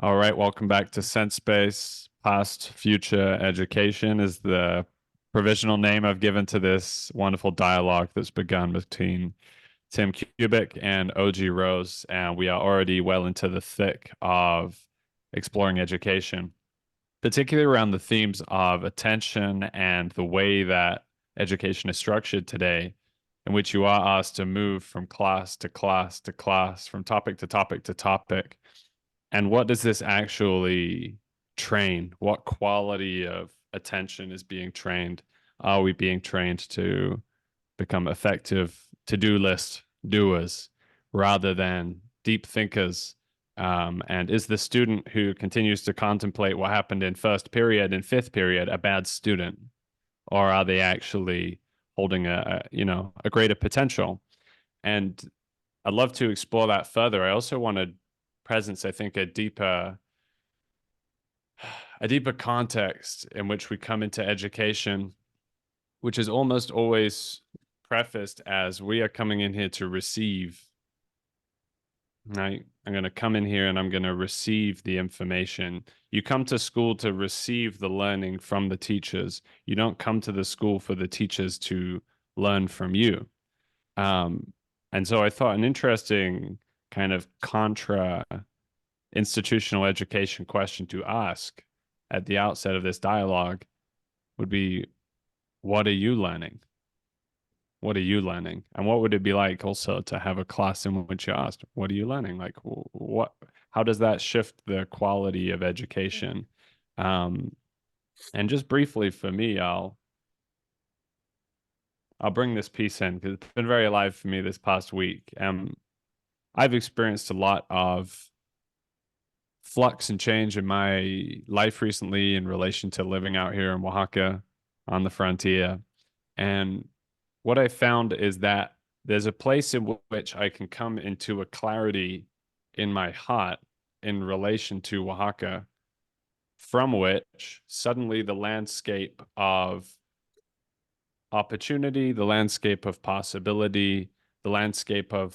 All right, welcome back to Sense Space. Past Future Education is the provisional name I've given to this wonderful dialogue that's begun between Tim Kubik and OG Rose, and we are already well into the thick of exploring education, particularly around the themes of attention and the way that education is structured today, in which you are asked to move from class to class to class, from topic to topic to topic. And what does this actually train? What quality of attention is being trained? Are we being trained to become effective to-do list doers rather than deep thinkers? And is the student who continues to contemplate what happened in first period and fifth period a bad student? Or are they actually holding a greater potential? And I'd love to explore that further. I also wanted presence, I think, a deeper context in which we come into education, which is almost always prefaced as we are coming in here to receive. Right? I'm going to come in here and I'm going to receive the information. You come to school to receive the learning from the teachers. You don't come to the school for the teachers to learn from you. And so I thought an interesting kind of contra institutional education question to ask at the outset of this dialogue would be, what are you learning? What are you learning? And what would it be like also to have a class in which you asked, what are you learning? Like how does that shift the quality of education? And just briefly for me, I'll bring this piece in because it's been very alive for me this past week. I've experienced a lot of flux and change in my life recently in relation to living out here in Oaxaca on the frontier. And what I found is that there's a place in which I can come into a clarity in my heart in relation to Oaxaca, from which suddenly the landscape of opportunity, the landscape of possibility, the landscape of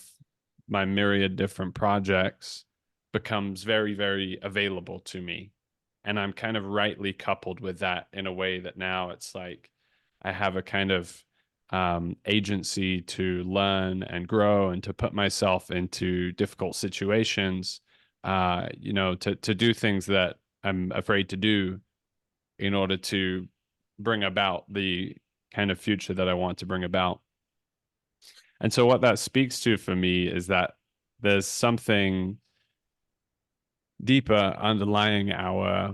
my myriad different projects becomes very, very available to me. And I'm kind of rightly coupled with that in a way that now it's like I have a kind of agency to learn and grow and to put myself into difficult situations, to do things that I'm afraid to do in order to bring about the kind of future that I want to bring about. And so what that speaks to for me is that there's something deeper underlying our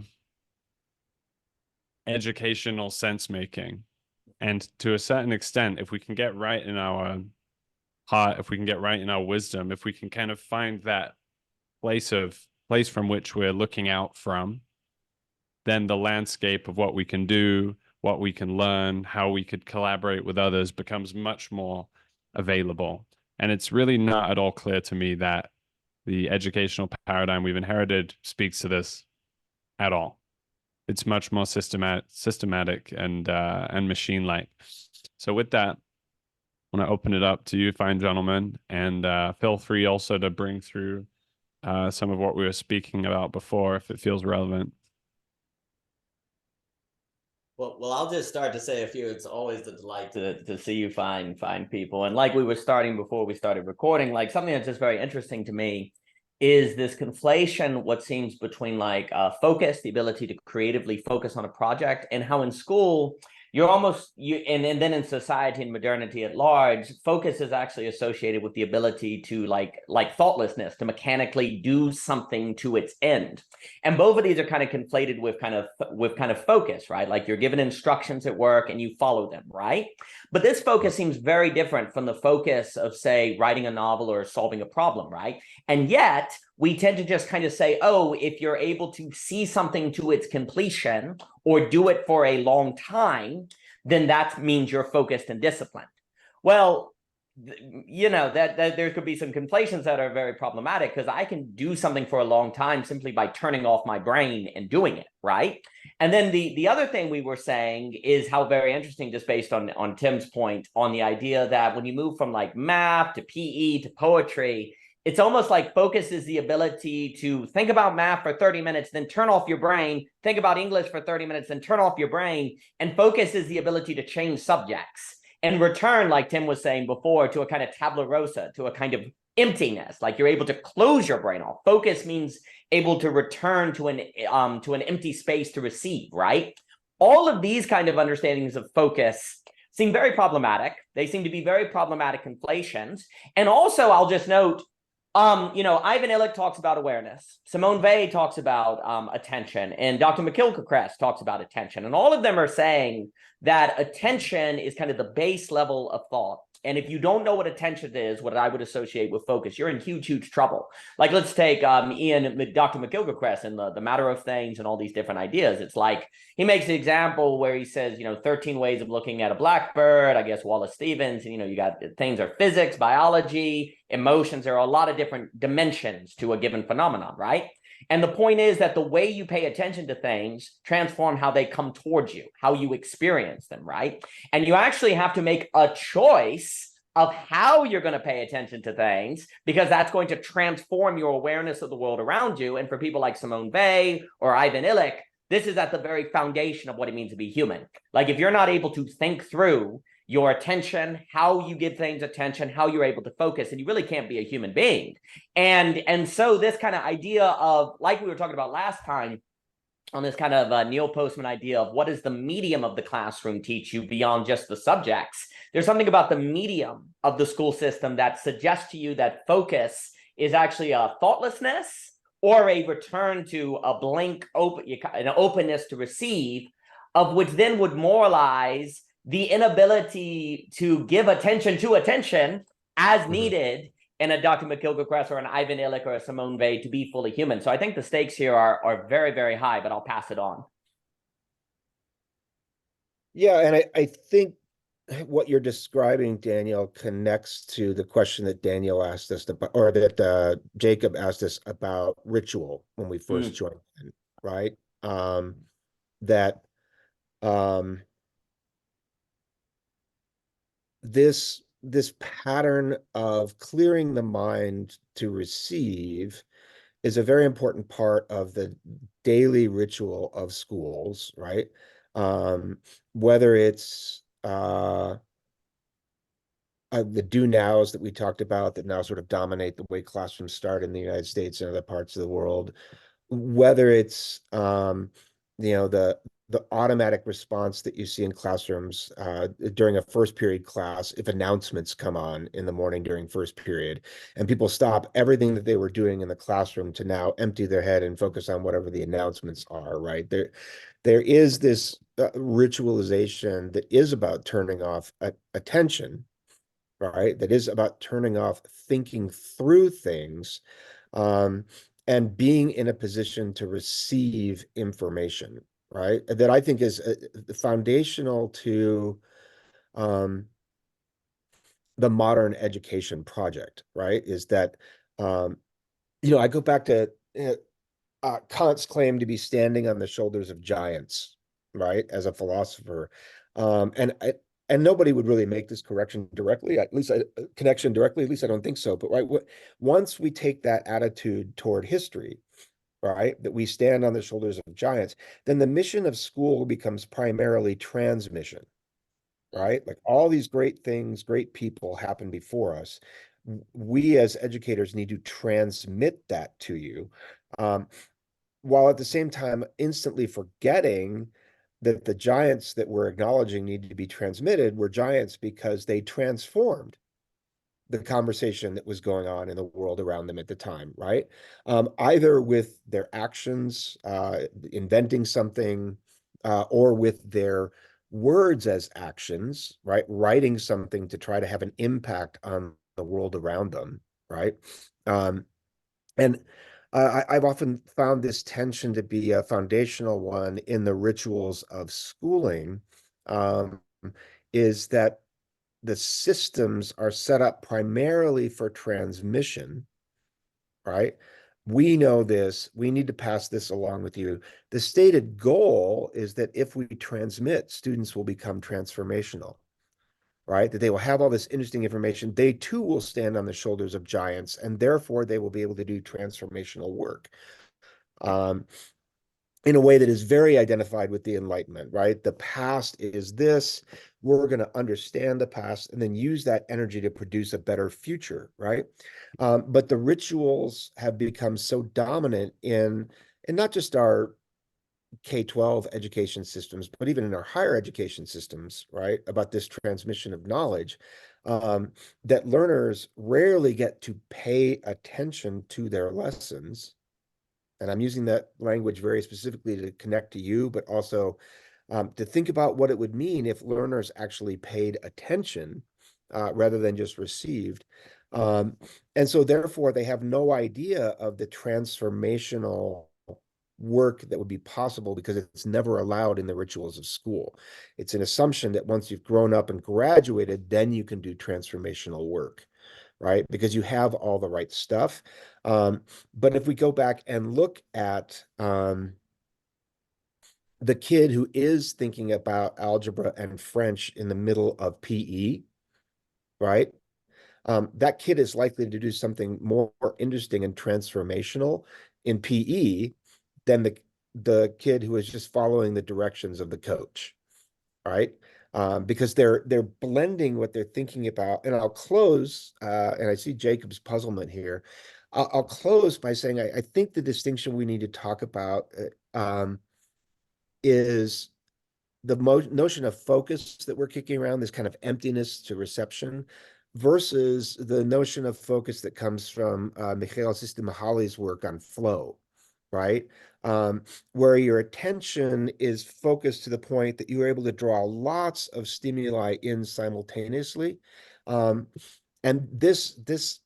educational sense making. And to a certain extent, if we can get right in our heart, if we can get right in our wisdom, if we can kind of find that place from which we're looking out from, then the landscape of what we can do, what we can learn, how we could collaborate with others becomes much more available. And it's really not at all clear to me that the educational paradigm we've inherited speaks to this at all. It's much more systematic and machine-like. So with that, I want to open it up to you, fine gentlemen, and feel free also to bring through some of what we were speaking about before, if it feels relevant. Well, I'll just start to say a few. It's always a delight to see you fine people. And like we were starting before we started recording, like something that's just very interesting to me is this conflation, what seems between like focus, the ability to creatively focus on a project, and how in school you're almost and then in society and modernity at large, focus is actually associated with the ability to like thoughtlessness, to mechanically do something to its end. And both of these are kind of conflated with kind of focus, right? Like you're given instructions at work and you follow them, right? But this focus seems very different from the focus of, say, writing a novel or solving a problem, right? And yet we tend to just kind of say, oh, if you're able to see something to its completion or do it for a long time, then that means you're focused and disciplined. Well, that there could be some conflations that are very problematic, because I can do something for a long time simply by turning off my brain and doing it, right? And then the other thing we were saying is how very interesting, just based on Tim's point on the idea that when you move from like math to PE to poetry, It's almost like focus is the ability to think about math for 30 minutes, then turn off your brain, think about English for 30 minutes, then turn off your brain. And focus is the ability to change subjects and return, like Tim was saying before, to a kind of tabula rasa, to a kind of emptiness. Like you're able to close your brain off. Focus means able to return to an empty space to receive, right? All of these kind of understandings of focus seem very problematic. They seem to be very problematic conflations. And also, I'll just note, Ivan Illich talks about awareness. Simone Weil talks about attention, and Dr. McGilchrist talks about attention. And all of them are saying that attention is kind of the base level of thought. And if you don't know what attention is, what I would associate with focus, you're in huge, huge trouble. Like, let's take Dr. McGilchrist and the matter of things and all these different ideas. It's like he makes an example where he says, 13 ways of looking at a blackbird. I guess Wallace Stevens, you got things are physics, biology, emotions. There are a lot of different dimensions to a given phenomenon, right? And the point is that the way you pay attention to things transform how they come towards you, how you experience them, right? And you actually have to make a choice of how you're going to pay attention to things, because that's going to transform your awareness of the world around you. And for people like Simone Weil or Ivan Illich, this is at the very foundation of what it means to be human. Like, if you're not able to think through your attention, how you give things attention, how you're able to focus, and you really can't be a human being. And so this kind of idea of, like we were talking about last time, on this kind of Neil Postman idea of what does the medium of the classroom teach you beyond just the subjects, there's something about the medium of the school system that suggests to you that focus is actually a thoughtlessness or a return to a blank, an openness to receive, of which then would moralize the inability to give attention to attention as needed in a Dr. McGilchrist or an Ivan Illich or a Simone Weil to be fully human. So I think the stakes here are very, very high, but I'll pass it on. Yeah, and I think what you're describing, Daniel, connects to the question that Daniel asked us about, or that Jacob asked us about ritual when we first joined in, right? That this pattern of clearing the mind to receive is a very important part of the daily ritual of schools, right? Whether it's the do nows that we talked about that now sort of dominate the way classrooms start in the United States and other parts of the world, whether it's the automatic response that you see in classrooms during a first period class, if announcements come on in the morning during first period, and people stop everything that they were doing in the classroom to now empty their head and focus on whatever the announcements are, right? There is this ritualization that is about turning off attention, right? That is about turning off thinking through things, and being in a position to receive information, right? That I think is foundational to the modern education project, right? Is that, I go back to Kant's claim to be standing on the shoulders of giants, right? As a philosopher. And nobody would really make this correction directly, connection directly, at least I don't think so. But right, once we take that attitude toward history, right, that we stand on the shoulders of giants, then the mission of school becomes primarily transmission, right? Like, all these great things, great people happen before us. We as educators need to transmit that to you, while at the same time instantly forgetting that the giants that we're acknowledging need to be transmitted were giants because they transformed the conversation that was going on in the world around them at the time, right? Either with their actions, inventing something, or with their words as actions, right? Writing something to try to have an impact on the world around them, right? And I've often found this tension to be a foundational one in the rituals of schooling, is that the systems are set up primarily for transmission, right? We know this, we need to pass this along with you. The stated goal is that if we transmit, students will become transformational. right? That they will have all this interesting information. They too will stand on the shoulders of giants, and therefore they will be able to do transformational work. In a way that is very identified with the Enlightenment, right? The past is this. We're going to understand the past and then use that energy to produce a better future, right? But the rituals have become so dominant in not just our K-12 education systems, but even in our higher education systems, right? About this transmission of knowledge, that learners rarely get to pay attention to their lessons. And I'm using that language very specifically to connect to you, but also to think about what it would mean if learners actually paid attention rather than just received. And so therefore they have no idea of the transformational work that would be possible because it's never allowed in the rituals of school. It's an assumption that once you've grown up and graduated, then you can do transformational work, right? Because you have all the right stuff. But if we go back and look at the kid who is thinking about algebra and French in the middle of PE, right? That kid is likely to do something more interesting and transformational in PE than the kid who is just following the directions of the coach, right? Because they're blending what they're thinking about. And I'll close, and I see Jacob's puzzlement here. I'll close by saying I think the distinction we need to talk about is the notion of focus that we're kicking around, this kind of emptiness to reception, versus the notion of focus that comes from Michael Csikszentmihalyi's work on flow, right? Where your attention is focused to the point that you're able to draw lots of stimuli in simultaneously. And this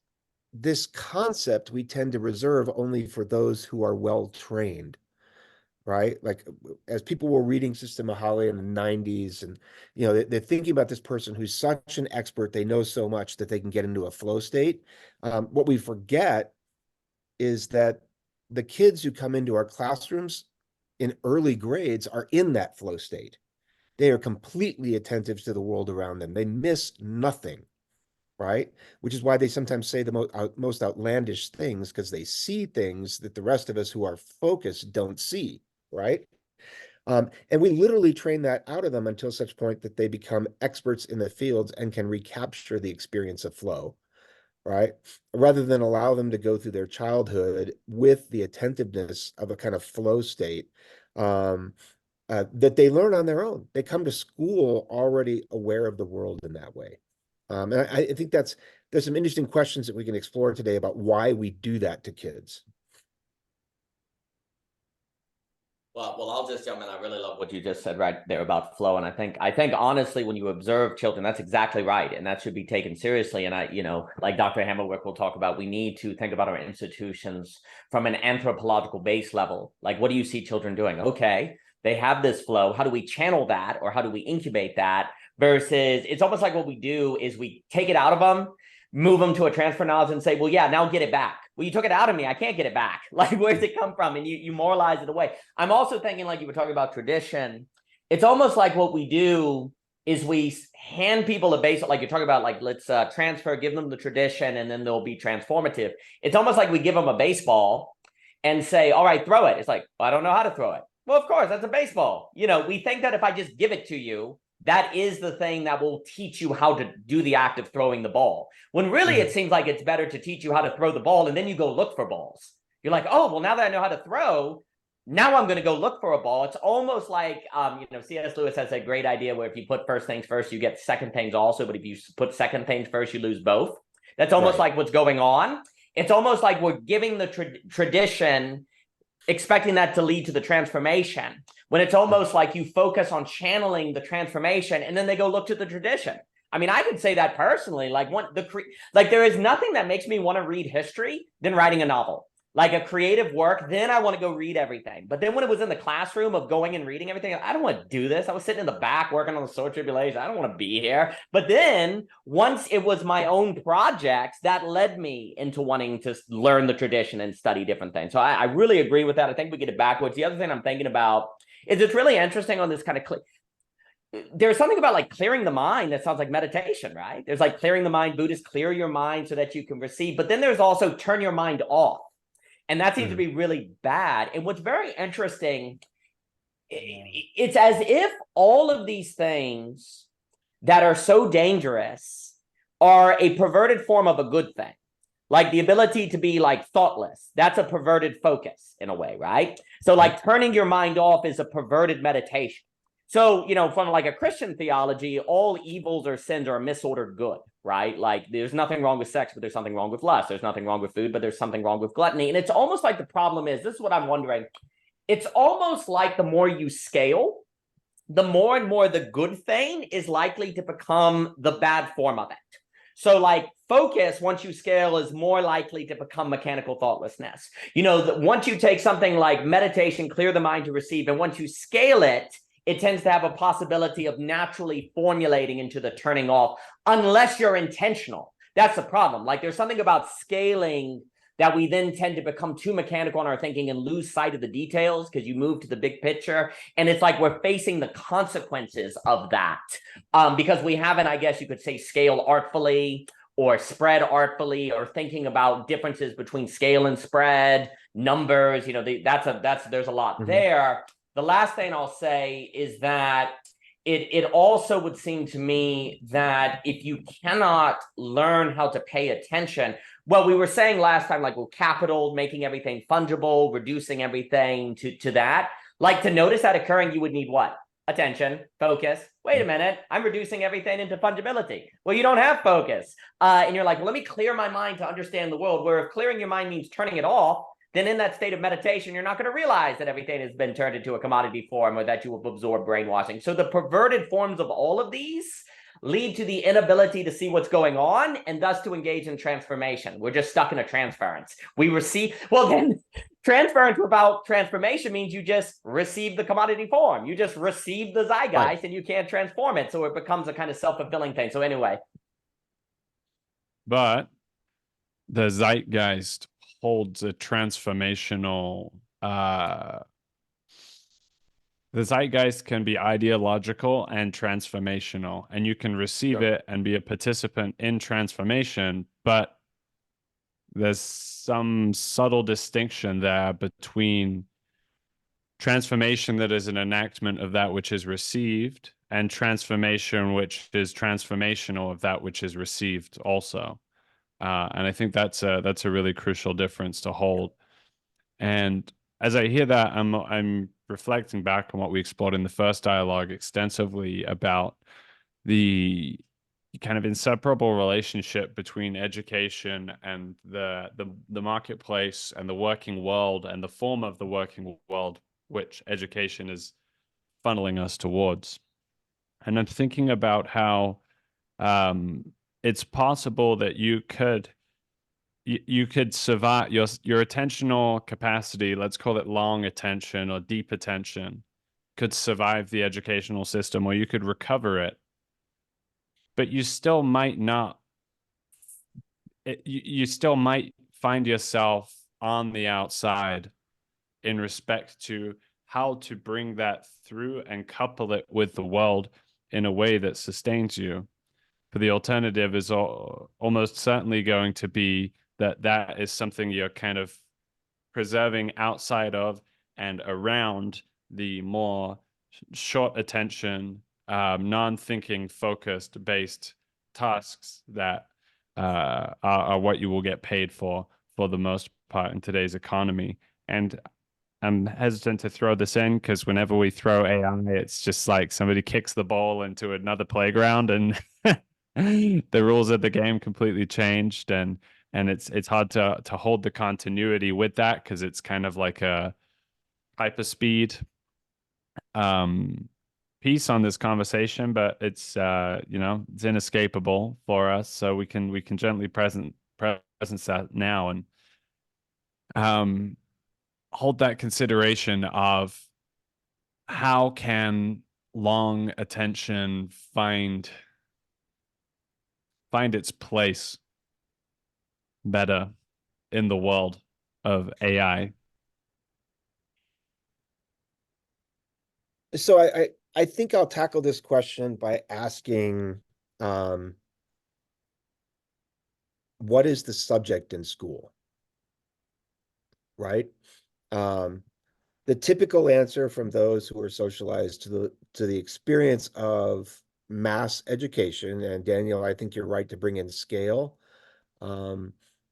concept we tend to reserve only for those who are well trained, right? Like as people were reading Csikszentmihalyi in the 90s, and they're thinking about this person who's such an expert, they know so much that they can get into a flow state. What we forget is that the kids who come into our classrooms in early grades are in that flow state. They are completely attentive to the world around them. They miss nothing, right? Which is why they sometimes say the most outlandish things, because they see things that the rest of us who are focused don't see, right? And we literally train that out of them until such point that they become experts in the fields and can recapture the experience of flow, right? Rather than allow them to go through their childhood with the attentiveness of a kind of flow state that they learn on their own. They come to school already aware of the world in that way. And I think there's some interesting questions that we can explore today about why we do that to kids. Well, I'll just jump in. I really love what you just said right there about flow. And I think honestly, when you observe children, that's exactly right. And that should be taken seriously. And like Dr. Hammerwick will talk about, we need to think about our institutions from an anthropological base level. Like, what do you see children doing? Okay, they have this flow. How do we channel that, or how do we incubate that? Versus it's almost like what we do is we take it out of them, move them to a transfer knowledge and say, well, yeah, now get it back. Well, you took it out of me. I can't get it back. Like, where's it come from? And you moralize it away. I'm also thinking, like you were talking about tradition. It's almost like what we do is we hand people a base, like you're talking about, like, let's transfer, give them the tradition, and then they'll be transformative. It's almost like we give them a baseball and say, all right, throw it. It's like, well, I don't know how to throw it. Well, of course, that's a baseball. We think that if I just give it to you, that is the thing that will teach you how to do the act of throwing the ball. When really it seems like it's better to teach you how to throw the ball, and then you go look for balls. You're like, oh, well, now that I know how to throw, now I'm going to go look for a ball. It's almost like, C.S. Lewis has a great idea where if you put first things first, you get second things also. But if you put second things first, you lose both. That's almost like what's going on. It's almost like we're giving the tradition, expecting that to lead to the transformation, when it's almost like you focus on channeling the transformation and then they go look to the tradition. I mean, I could say that personally, like there is nothing that makes me want to read history than writing a novel, like a creative work. Then I want to go read everything. But then when it was in the classroom of going and reading everything, I don't want to do this. I was sitting in the back working on the Sword Tribulation. I don't want to be here. But then once it was my own projects, that led me into wanting to learn the tradition and study different things. So I really agree with that. I think we get it backwards. The other thing I'm thinking about is it's really interesting on this kind of there's something about like clearing the mind that sounds like meditation, right? There's like clearing the mind, Buddhists clear your mind so that you can receive, but then there's also turn your mind off. And that seems to be really bad. And what's very interesting, it's as if all of these things that are so dangerous are a perverted form of a good thing. Like the ability to be like thoughtless, that's a perverted focus in a way, right? So like turning your mind off is a perverted meditation. So, you know, from like a Christian theology, all evils or sins are a misordered good, right? Like there's nothing wrong with sex, but there's something wrong with lust. There's nothing wrong with food, but there's something wrong with gluttony. And it's almost like the problem is, this is what I'm wondering. It's almost like the more you scale, the more and more the good thing is likely to become the bad form of it. So like focus, once you scale, is more likely to become mechanical thoughtlessness. You know, once you take something like meditation, clear the mind to receive, and once you scale it, it tends to have a possibility of naturally formulating into the turning off, unless you're intentional. That's the problem. Like there's something about scaling that we then tend to become too mechanical in our thinking and lose sight of the details because you move to the big picture. And it's like we're facing the consequences of that because we haven't, I guess you could say, scale artfully or spread artfully, or thinking about differences between scale and spread, numbers. You know, there's a lot there. The last thing I'll say is that it also would seem to me that if you cannot learn how to pay attention, well, we were saying last time, like, well, capital, making everything fungible, reducing everything to that. Like, to notice that occurring, you would need what? Attention, focus. Wait a minute, I'm reducing everything into fungibility. Well, you don't have focus. And you're like, well, let me clear my mind to understand the world. Where if clearing your mind means turning it off, then in that state of meditation, you're not going to realize that everything has been turned into a commodity form or that you will absorb brainwashing. So the perverted forms of all of these lead to the inability to see what's going on and thus to engage in transformation. We're just stuck in a transference. We receive, well, then transference without transformation means you just receive the commodity form. You just receive the zeitgeist and you can't transform it. So it becomes a kind of self-fulfilling thing. So anyway. But the zeitgeist holds a transformational the zeitgeist can be ideological and transformational, and you can receive it and be a participant in transformation, but there's some subtle distinction there between transformation that is an enactment of that which is received and transformation which is transformational of that which is received also. And I think that's a really crucial difference to hold. And as I hear that, I'm reflecting back on what we explored in the first dialogue extensively about the kind of inseparable relationship between education and the marketplace and the working world and the form of the working world which education is funneling us towards. And I'm thinking about how it's possible that you could survive your attentional capacity, let's call it long attention or deep attention, could survive the educational system, or you could recover it, but you still might not. You still might find yourself on the outside in respect to how to bring that through and couple it with the world in a way that sustains you. For the alternative is almost certainly going to be that is something you're kind of preserving outside of and around the more short attention, non-thinking, focused based tasks that are what you will get paid for the most part in today's economy. And I'm hesitant to throw this in because whenever we throw AI, it's just like somebody kicks the ball into another playground and the rules of the game completely changed, and it's hard to hold the continuity with that because it's kind of like a hyperspeed piece on this conversation, but it's it's inescapable for us, so we can gently presence that now and hold that consideration of how can long attention find its place better in the world of AI. So I think I'll tackle this question by asking, what is the subject in school? Right? The typical answer from those who are socialized to the experience of mass education, and Daniel, I think you're right to bring in scale.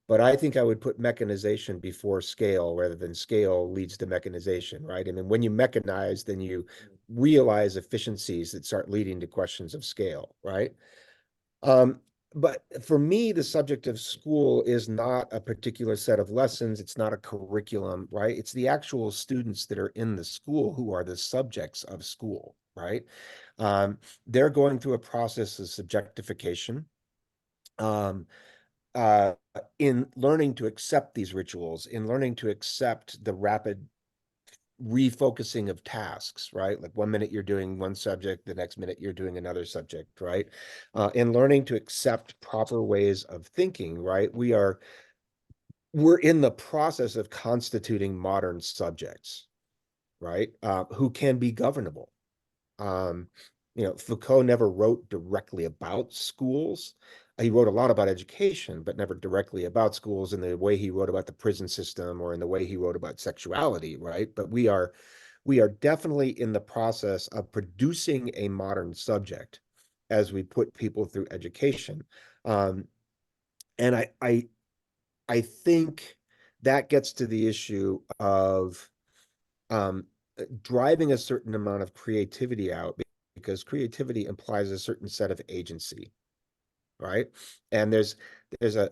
But I think I would put mechanization before scale rather than scale leads to mechanization, right? I mean, when you mechanize, then you realize efficiencies that start leading to questions of scale, right? But for me, the subject of school is not a particular set of lessons. It's not a curriculum, right? It's the actual students that are in the school who are the subjects of school, right? They're going through a process of subjectification. Um, in learning to accept these rituals, in learning to accept the rapid refocusing of tasks, right? Like 1 minute you're doing one subject, the next minute you're doing another subject, right? In learning to accept proper ways of thinking, right? We're in the process of constituting modern subjects, right? Who can be governable. Um, Foucault never wrote directly about schools. He wrote a lot about education, but never directly about schools in the way he wrote about the prison system or in the way he wrote about sexuality, right? But we are definitely in the process of producing a modern subject as we put people through education. Um, and I think that gets to the issue of um, driving a certain amount of creativity out because creativity implies a certain set of agency, right? And there's a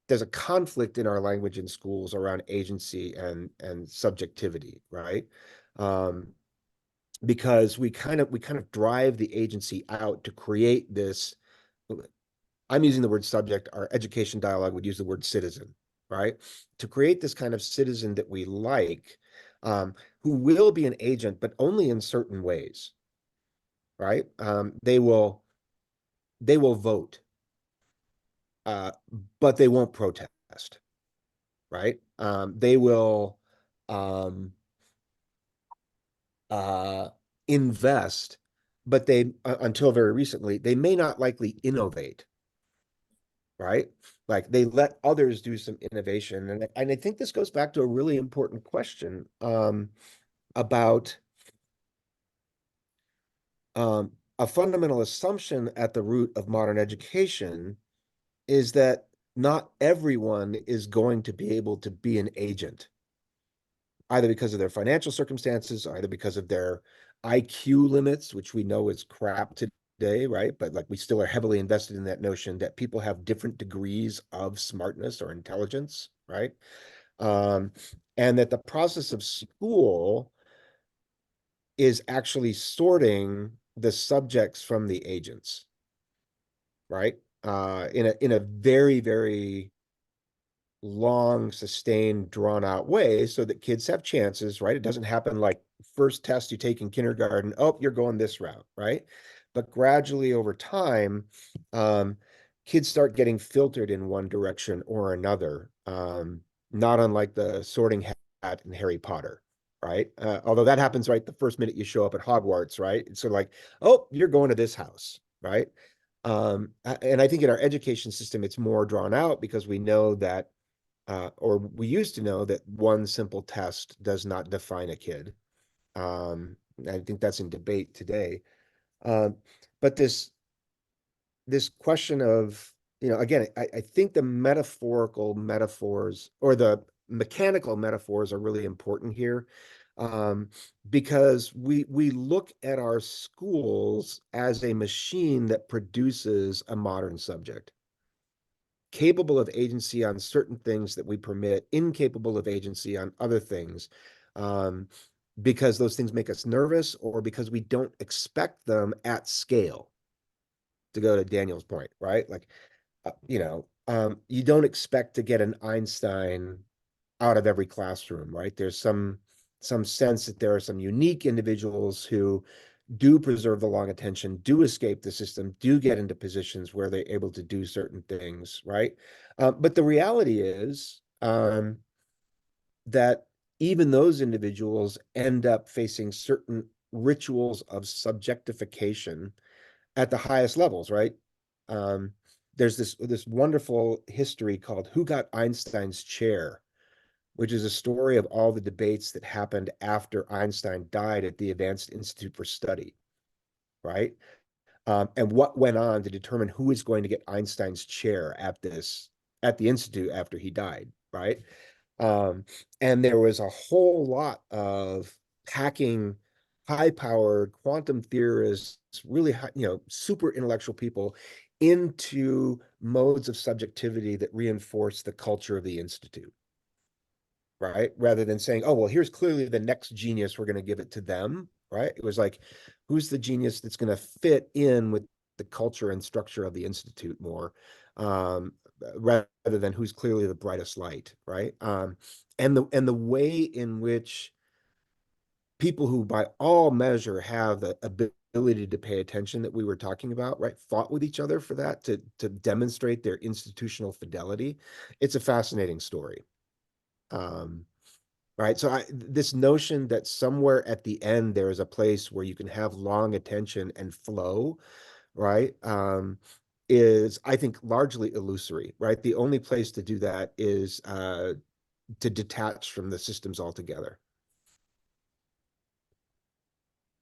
there's a conflict in our language in schools around agency and subjectivity, right? Um, because we kind of drive the agency out to create this. I'm using the word subject. Our education dialogue would use the word citizen, right? To create this kind of citizen that we like, who will be an agent, but only in certain ways, right? They will vote, uh, but they won't protest, right? They will um, uh, invest, but they until very recently they may not likely innovate, right? Like they let others do some innovation, and I think this goes back to a really important question about a fundamental assumption at the root of modern education is that not everyone is going to be able to be an agent, either because of their financial circumstances, either because of their IQ limits, which we know is crap today, right? But like we still are heavily invested in that notion that people have different degrees of smartness or intelligence, right? Um, and that the process of school is actually sorting the subjects from the agents, right? In a very, very long, sustained, drawn out way so that kids have chances, right? It doesn't happen like first test you take in kindergarten, oh, you're going this route, right? But gradually over time, kids start getting filtered in one direction or another, not unlike the sorting hat in Harry Potter, right? Although that happens right the first minute you show up at Hogwarts, right? It's sort of like, oh, you're going to this house, right? And I think in our education system, it's more drawn out because we know that or we used to know that one simple test does not define a kid. I think that's in debate today. Um, but this question of, again, I think the metaphorical metaphors or the mechanical metaphors are really important here, because we look at our schools as a machine that produces a modern subject capable of agency on certain things that we permit, incapable of agency on other things, um, because those things make us nervous or because we don't expect them at scale. To go to Daniel's point, right? Like, you don't expect to get an Einstein out of every classroom, right? There's some sense that there are some unique individuals who do preserve the long attention, do escape the system, do get into positions where they're able to do certain things, right? But the reality is that even those individuals end up facing certain rituals of subjectification at the highest levels, right? There's this wonderful history called Who Got Einstein's Chair, which is a story of all the debates that happened after Einstein died at the Advanced Institute for Study, right? And what went on to determine who is going to get Einstein's chair at the institute after he died, right? And there was a whole lot of hacking high-powered quantum theorists, really high, super intellectual people into modes of subjectivity that reinforce the culture of the institute, right? Rather than saying, oh, well, here's clearly the next genius, we're going to give it to them, right? It was like, who's the genius that's going to fit in with the culture and structure of the institute more, rather than who's clearly the brightest light, right? And the way in which people who by all measure have the ability to pay attention that we were talking about, right, fought with each other for that to demonstrate their institutional fidelity. It's a fascinating story. Right. So this notion that somewhere at the end there is a place where you can have long attention and flow, right, is, I think, largely illusory, right? The only place to do that is to detach from the systems altogether.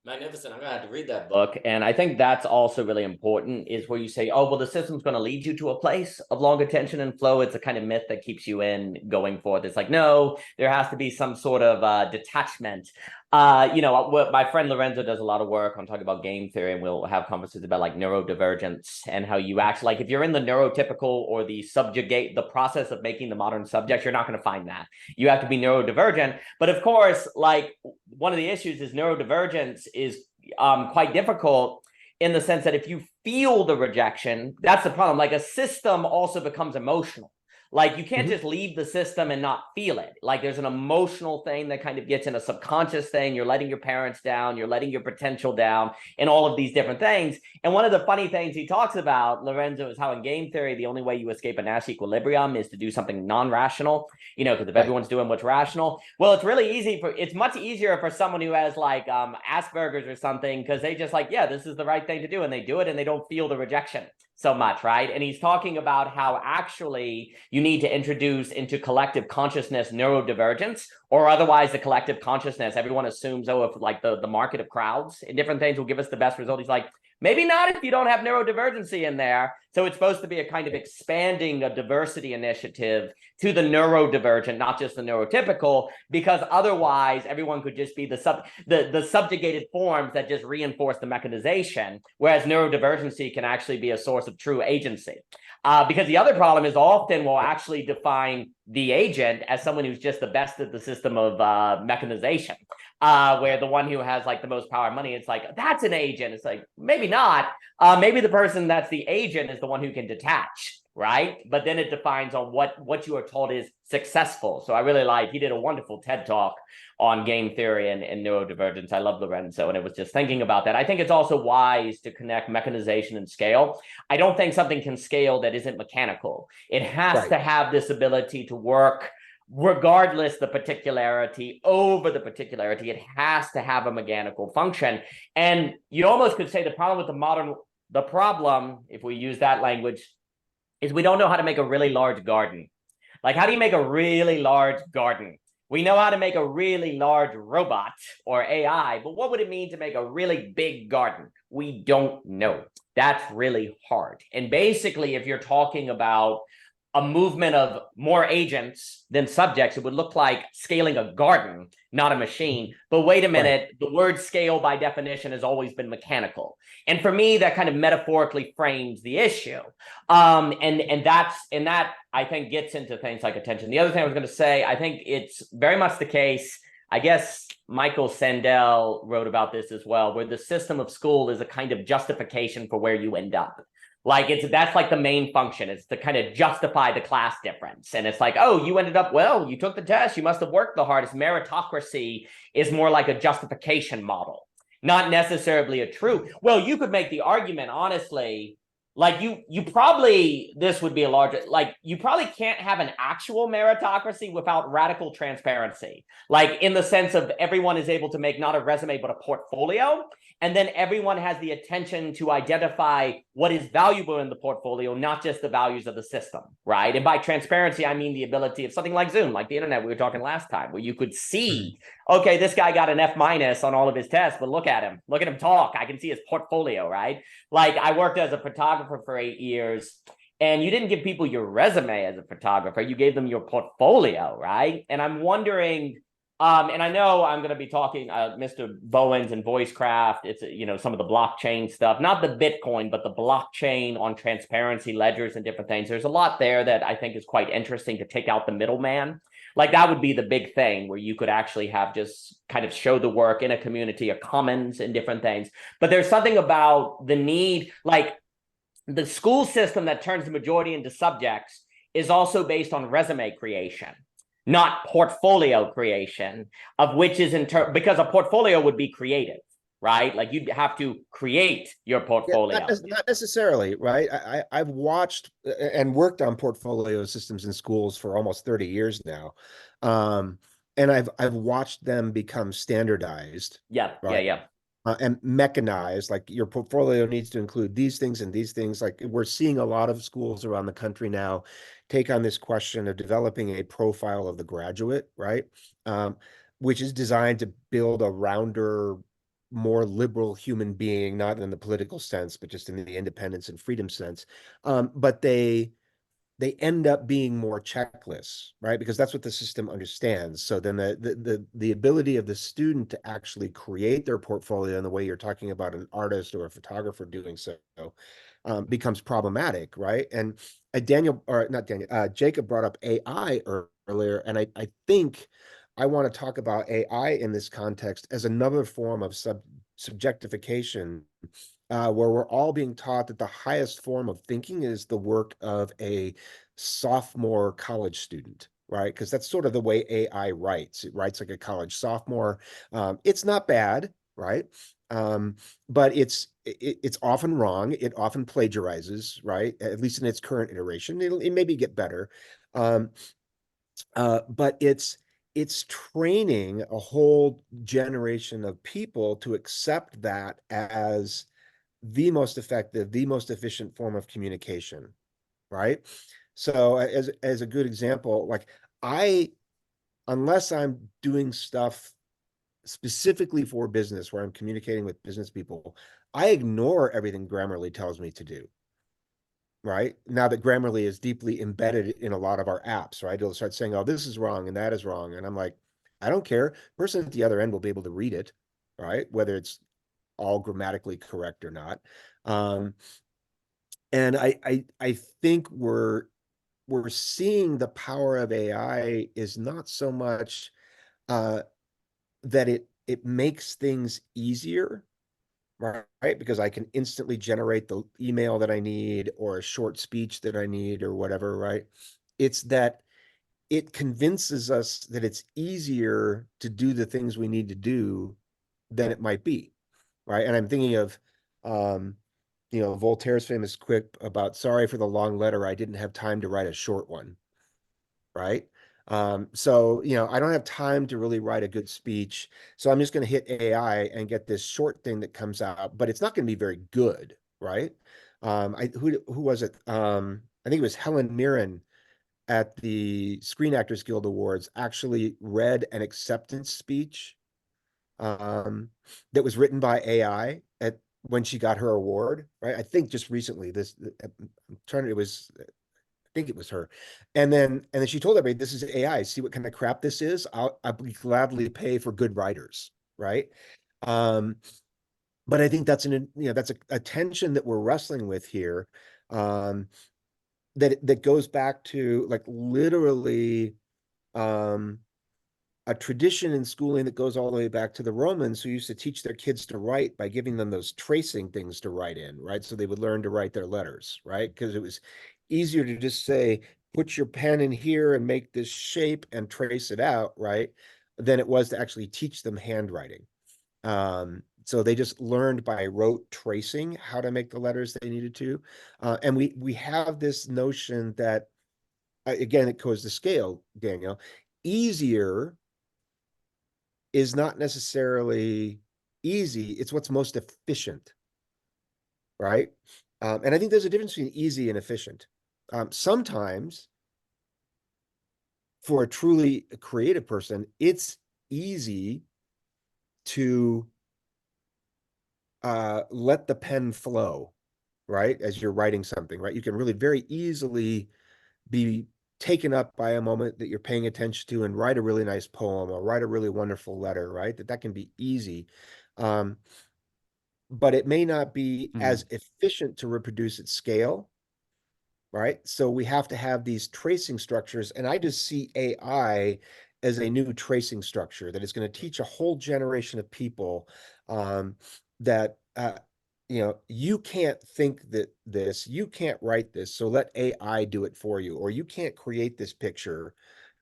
Magnificent. I'm gonna have to read that book. And I think that's also really important, is where you say, oh, well, the system's going to lead you to a place of long attention and flow. It's a kind of myth that keeps you in going forth. It's like, no, there has to be some sort of detachment. My friend Lorenzo does a lot of work on talking about game theory, and we'll have conversations about like neurodivergence and how you actually, like, if you're in the neurotypical or the subjugate, the process of making the modern subject, you're not going to find that. You have to be neurodivergent. But of course, like, one of the issues is neurodivergence is quite difficult in the sense that if you feel the rejection, that's the problem. Like, a system also becomes emotional. Like, you can't just leave the system and not feel it. Like, there's an emotional thing that kind of gets in, a subconscious thing. You're letting your parents down, you're letting your potential down, and all of these different things. And one of the funny things he talks about, Lorenzo, is how in game theory, the only way you escape a Nash equilibrium is to do something non-rational, because if everyone's doing what's rational, well, it's much easier for someone who has like Asperger's or something, because they just like, yeah, this is the right thing to do, and they do it, and they don't feel the rejection so much, right? And he's talking about how actually you need to introduce into collective consciousness neurodivergence, or otherwise the collective consciousness, everyone assumes, oh, if like the market of crowds and different things will give us the best result. He's like, maybe not if you don't have neurodivergency in there. So it's supposed to be a kind of expanding a diversity initiative to the neurodivergent, not just the neurotypical, because otherwise everyone could just be the subjugated forms that just reinforce the mechanization, whereas neurodivergency can actually be a source of true agency. Because the other problem is often we'll actually define the agent as someone who's just the best at the system of mechanization, where the one who has like the most power and money, it's like, that's an agent. It's like, maybe not. Maybe the person that's the agent is the one who can detach, right? But then it defines on what you are told is successful. So I really like, he did a wonderful TED talk on game theory and neurodivergence. I love Lorenzo, and it was just thinking about that. I think it's also wise to connect mechanization and scale. I don't think something can scale that isn't mechanical. It has to have this ability to work regardless the particularity over the particularity. It has to have a mechanical function. And you almost could say the problem with the problem, if we use that language, is we don't know how to make a really large garden. Like, how do you make a really large garden? We know how to make a really large robot or AI, but what would it mean to make a really big garden? We don't know. That's really hard. And basically, if you're talking about a movement of more agents than subjects, it would look like scaling a garden, not a machine. But wait a minute, the word scale by definition has always been mechanical. And for me, that kind of metaphorically frames the issue. And that I think gets into things like attention. The other thing I was going to say, I think it's very much the case, I guess Michael Sandel wrote about this as well, where the system of school is a kind of justification for where you end up. Like, that's like the main function, is to kind of justify the class difference. And it's like, oh, you ended up, well, you took the test, you must have worked the hardest. Meritocracy is more like a justification model, not necessarily a true. Well, you could make the argument, honestly, like you probably, this would be a larger, like you probably can't have an actual meritocracy without radical transparency, like in the sense of everyone is able to make not a resume but a portfolio, and then everyone has the attention to identify what is valuable in the portfolio, not just the values of the system, right? And by transparency, I mean the ability of something like Zoom, like the internet we were talking last time, where you could see, okay, this guy got an F- on all of his tests, but look at him talk, I can see his portfolio, right? Like I worked as a photographer for 8 years, and you didn't give people your resume as a photographer, you gave them your portfolio, right? And I'm wondering, and I know I'm going to be talking Mr. Bowens and Voicecraft. It's, you know, some of the blockchain stuff, not the Bitcoin, but the blockchain on transparency ledgers and different things. There's a lot there that I think is quite interesting to take out the middleman. Like that would be the big thing where you could actually have just kind of show the work in a community, a commons and different things. But there's something about the need, like the school system that turns the majority into subjects is also based on resume creation, not portfolio creation, of which is because a portfolio would be creative, right? Like you'd have to create your portfolio. Yeah, not necessarily, right? I've watched and worked on portfolio systems in schools for almost 30 years now. And I've watched them become standardized, Yeah, right? yeah. And mechanized, like your portfolio needs to include these things and these things. Like we're seeing a lot of schools around the country now take on this question of developing a profile of the graduate, right? Which is designed to build a rounder, more liberal human being, not in the political sense, but just in the independence and freedom sense. But they end up being more checklists, right? Because that's what the system understands. So then the ability of the student to actually create their portfolio in the way you're talking about an artist or a photographer doing so becomes problematic, right? And Daniel, or not Daniel, Jacob brought up AI earlier, and I think I want to talk about AI in this context as another form of subjectification, where we're all being taught that the highest form of thinking is the work of a sophomore college student, right? Because that's sort of the way AI writes. It writes like a college sophomore. It's not bad, right? But it's often wrong. It often plagiarizes, right? At least in its current iteration. It maybe get better. But it's training a whole generation of people to accept that as the most effective, the most efficient form of communication, right? So as a good example, like I, unless I'm doing stuff specifically for business where I'm communicating with business people, I ignore everything Grammarly tells me to do. Right now that Grammarly is deeply embedded in a lot of our apps, right? It'll start saying, oh, this is wrong and that is wrong. And I'm like, I don't care. Person at the other end will be able to read it, right? Whether it's all grammatically correct or not. And I think we're seeing the power of AI is not so much that it makes things easier, right? Because I can instantly generate the email that I need or a short speech that I need or whatever, right? It's that it convinces us that it's easier to do the things we need to do than it might be, right? And I'm thinking of, Voltaire's famous quip about, sorry for the long letter, I didn't have time to write a short one, right? So, I don't have time to really write a good speech. So I'm just going to hit AI and get this short thing that comes out, but it's not going to be very good, right? Who was it? I think it was Helen Mirren at the Screen Actors Guild Awards actually read an acceptance speech that was written by AI at when she got her award, right? I think just recently, it was, I think it was her. And then she told everybody, this is AI. See what kind of crap this is? I'll gladly pay for good writers, right? But I think that's a tension that we're wrestling with here. That goes back to like literally a tradition in schooling that goes all the way back to the Romans, who used to teach their kids to write by giving them those tracing things to write in, right? So they would learn to write their letters, right? Because it was easier to just say, put your pen in here and make this shape and trace it out, right? Than it was to actually teach them handwriting. So they just learned by rote tracing how to make the letters they needed to. And we have this notion that, again, it goes to scale, Daniel. Easier is not necessarily easy. It's what's most efficient, right? And I think there's a difference between easy and efficient. Sometimes for a truly creative person, it's easy to let the pen flow, right? As you're writing something, right? You can really very easily be taken up by a moment that you're paying attention to and write a really nice poem or write a really wonderful letter, right? That can be easy. But it may not be as efficient to reproduce at scale, right? So we have to have these tracing structures. And I just see AI as a new tracing structure that is going to teach a whole generation of people that, you can't think that this, you can't write this, so let AI do it for you, or you can't create this picture,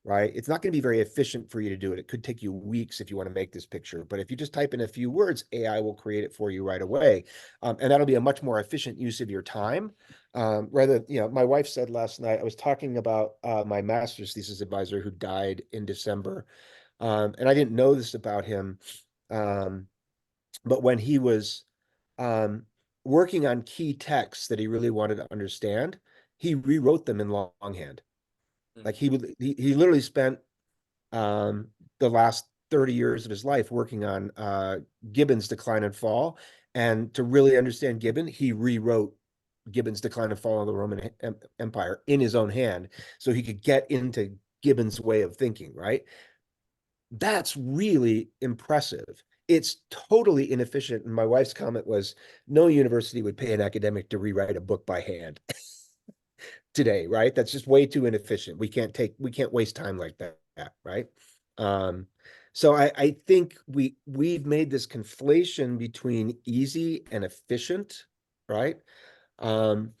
right? It's not going to be very efficient for you to do it. It could take you weeks if you want to make this picture, but if you just type in a few words, AI will create it for you right away. And that'll be a much more efficient use of your time. Rather, my wife said last night, I was talking about my master's thesis advisor who died in December. And I didn't know this about him. But when he was working on key texts that he really wanted to understand, he rewrote them in longhand. Like he literally spent the last 30 years of his life working on Gibbon's Decline and Fall. And to really understand Gibbon, he rewrote Gibbon's Decline and Fall of the Roman Empire in his own hand so he could get into Gibbon's way of thinking, right? That's really impressive. It's totally inefficient. And my wife's comment was, no university would pay an academic to rewrite a book by hand today, right? That's just way too inefficient. We can't waste time like that, right? So I think we've made this conflation between easy and efficient, right? And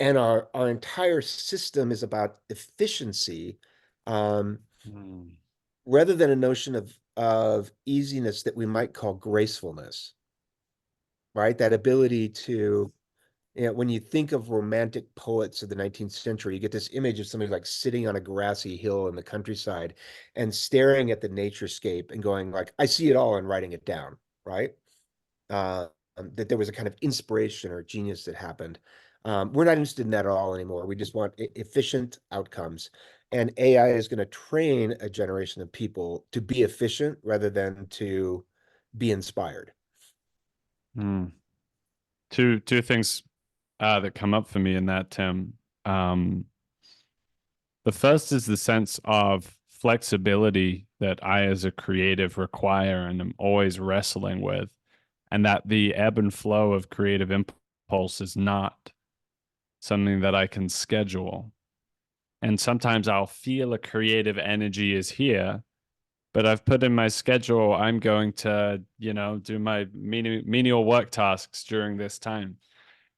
our entire system is about efficiency, rather than a notion of easiness that we might call gracefulness, right? That ability to, when you think of romantic poets of the 19th century, you get this image of somebody like sitting on a grassy hill in the countryside and staring at the naturescape and going like, I see it all, and writing it down, right? That there was a kind of inspiration or genius that happened. We're not interested in that at all anymore. We just want efficient outcomes. And AI is going to train a generation of people to be efficient rather than to be inspired. Two things that come up for me in that, Tim. The first is the sense of flexibility that I, as a creative, require and am always wrestling with, and that the ebb and flow of creative impulse is not something that I can schedule. And sometimes I'll feel a creative energy is here, but I've put in my schedule, I'm going to, do my menial work tasks during this time.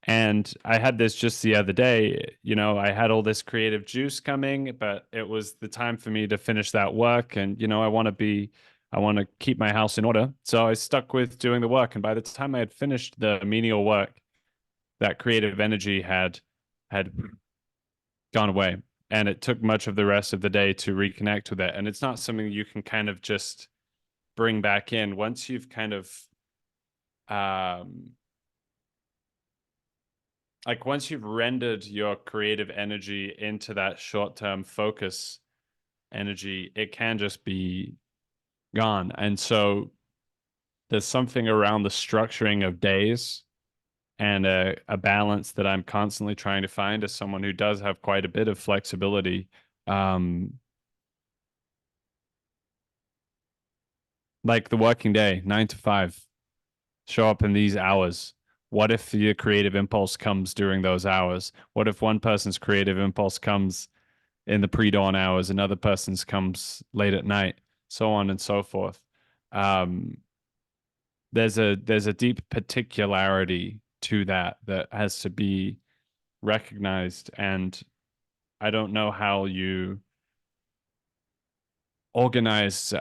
And I had this just the other day, I had all this creative juice coming, but it was the time for me to finish that work. And, I want to keep my house in order. So I stuck with doing the work. And by the time I had finished the menial work, that creative energy had gone away. And it took much of the rest of the day to reconnect with it. And it's not something you can kind of just bring back in once you've kind of, like once you've rendered your creative energy into that short-term focus energy, it can just be gone. And so there's something around the structuring of days and a balance that I'm constantly trying to find as someone who does have quite a bit of flexibility. Like the working day, 9 to 5, show up in these hours. What if the creative impulse comes during those hours? What if one person's creative impulse comes in the pre-dawn hours, another person's comes late at night, so on and so forth? There's a deep particularity to that has to be recognized, and I don't know how you organize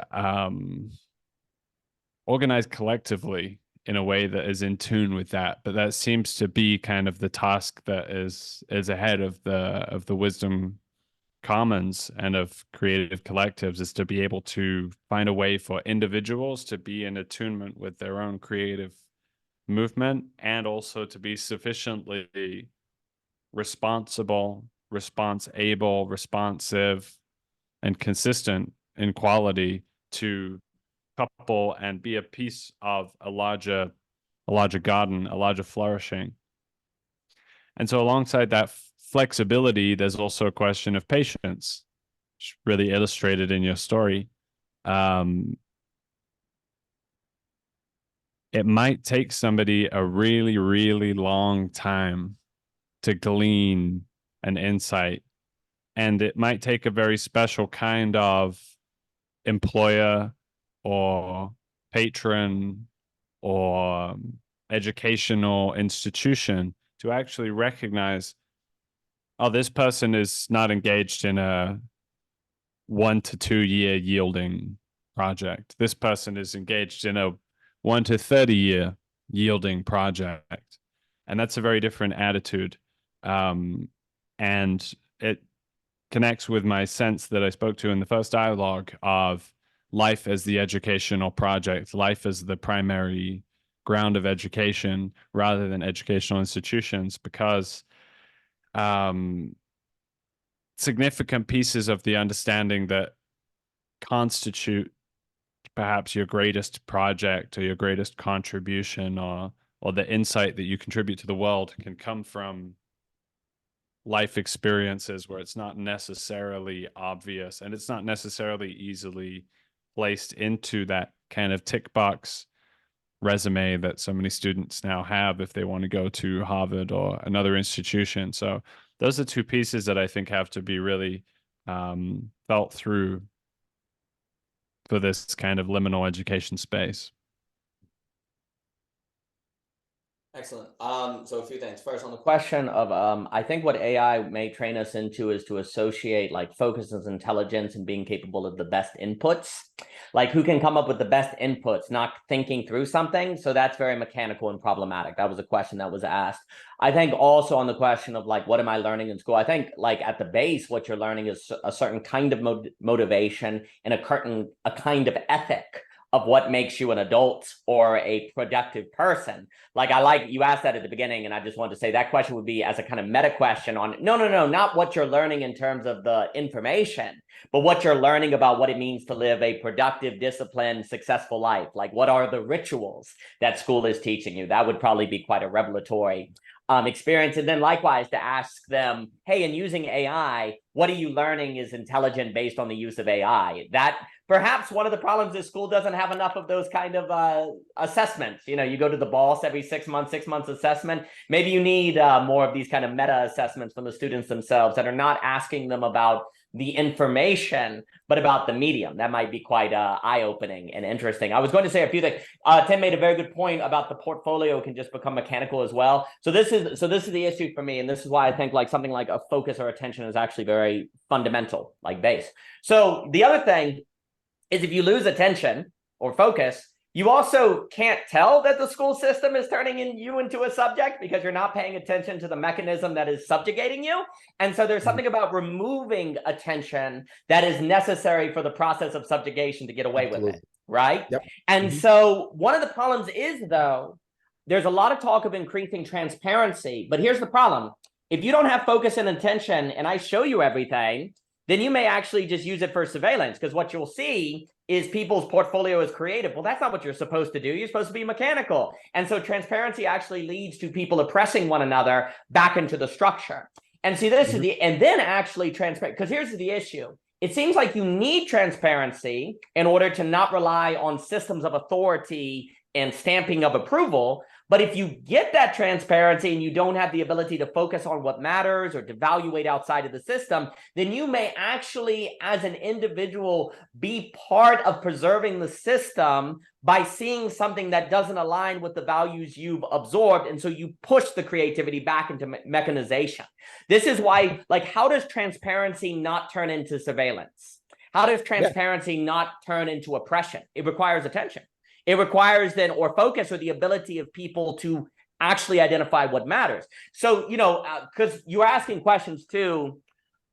collectively in a way that is in tune with that. But that seems to be kind of the task that is ahead of the wisdom commons and of creative collectives, is to be able to find a way for individuals to be in attunement with their own creative movement, and also to be sufficiently responsible, responsive, and consistent in quality to couple and be a piece of a larger garden, a larger flourishing. And so alongside that flexibility, there's also a question of patience, which really illustrated in your story. It might take somebody a really, really long time to glean an insight. And it might take a very special kind of employer or patron or educational institution to actually recognize, oh, this person is not engaged in a 1 to 2 year yielding project. This person is engaged in a 1 to 30 year yielding project. And that's a very different attitude. And it connects with my sense that I spoke to in the first dialogue of life as the educational project, life as the primary ground of education rather than educational institutions, because significant pieces of the understanding that constitute perhaps your greatest project or your greatest contribution or the insight that you contribute to the world can come from life experiences where it's not necessarily obvious and it's not necessarily easily placed into that kind of tick box resume that so many students now have if they want to go to Harvard or another institution. So those are two pieces that I think have to be really felt through for this kind of liminal education space. Excellent. So a few things. First, on the question of, I think what AI may train us into is to associate like focus as intelligence and being capable of the best inputs. Like who can come up with the best inputs, not thinking through something. So that's very mechanical and problematic. That was a question that was asked. I think also on the question of like, what am I learning in school? I think like at the base, what you're learning is a certain kind of motivation and a kind of ethic of what makes you an adult or a productive person. Like you asked that at the beginning, and I just wanted to say that question would be as a kind of meta question on, no, not what you're learning in terms of the information, but what you're learning about what it means to live a productive, disciplined, successful life. Like what are the rituals that school is teaching you? That would probably be quite a revelatory experience. And then likewise to ask them, hey, in using AI, what are you learning is intelligent based on the use of AI? That perhaps one of the problems is school doesn't have enough of those kind of assessments. You know, you go to the boss every 6 months assessment. Maybe you need more of these kind of meta assessments from the students themselves that are not asking them about the information, but about the medium. That might be quite eye-opening and interesting. I was going to say a few things. Tim made a very good point about the portfolio can just become mechanical as well. So this is the issue for me, and this is why I think like something like a focus or attention is actually very fundamental, like base. So the other thing is if you lose attention or focus, you also can't tell that the school system is turning you into a subject because you're not paying attention to the mechanism that is subjugating you. And so there's something about removing attention that is necessary for the process of subjugation to get away with it, right? Yep. And so one of the problems is, though, there's a lot of talk of increasing transparency, but here's the problem. If you don't have focus and attention and I show you everything, then you may actually just use it for surveillance, because what you'll see is people's portfolio is creative. Well, that's not what you're supposed to do. You're supposed to be mechanical. And so transparency actually leads to people oppressing one another back into the structure. And see, this is and then actually transparent, because here's the issue. It seems like you need transparency in order to not rely on systems of authority and stamping of approval. But if you get that transparency and you don't have the ability to focus on what matters or to evaluate outside of the system, then you may actually, as an individual, be part of preserving the system by seeing something that doesn't align with the values you've absorbed. And so you push the creativity back into mechanization. This is why, like, how does transparency not turn into surveillance? How does transparency not turn into oppression? It requires attention. It requires then, or focus, or the ability of people to actually identify what matters. So, because you're asking questions too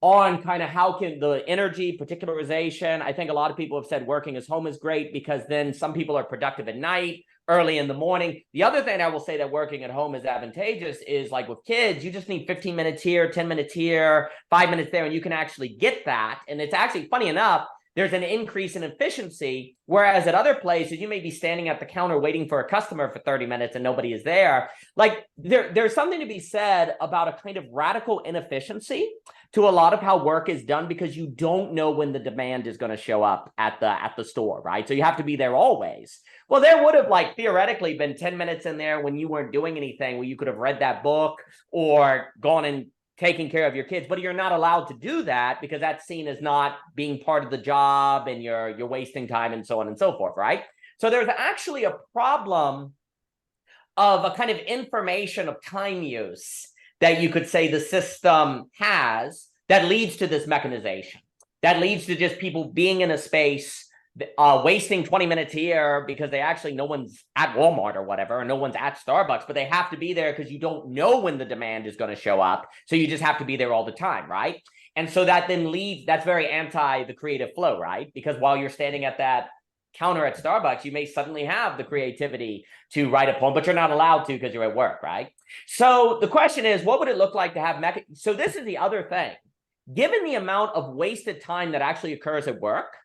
on kind of how can the energy particularization. I think a lot of people have said working as home is great because then some people are productive at night, early in the morning. The other thing I will say that working at home is advantageous is like with kids, you just need 15 minutes here, 10 minutes here, 5 minutes there, and you can actually get that. And it's actually funny enough, there's an increase in efficiency, whereas at other places, you may be standing at the counter waiting for a customer for 30 minutes and nobody is there. Like there's something to be said about a kind of radical inefficiency to a lot of how work is done because you don't know when the demand is going to show up at the store, right? So you have to be there always. Well, there would have like theoretically been 10 minutes in there when you weren't doing anything where you could have read that book or gone and taking care of your kids, but you're not allowed to do that because that's seen as not being part of the job and you're wasting time and so on and so forth, right? So there's actually a problem of a kind of information of time use that you could say the system has that leads to this mechanization, that leads to just people being in a space, wasting 20 minutes here because they actually, no one's at Walmart or whatever, or no one's at Starbucks, but they have to be there because you don't know when the demand is going to show up. So you just have to be there all the time, right? And so that then leads, that's very anti the creative flow, right? Because while you're standing at that counter at Starbucks, you may suddenly have the creativity to write a poem, but you're not allowed to because you're at work, right? So the question is, what would it look like to have so this is the other thing. Given the amount of wasted time that actually occurs at work,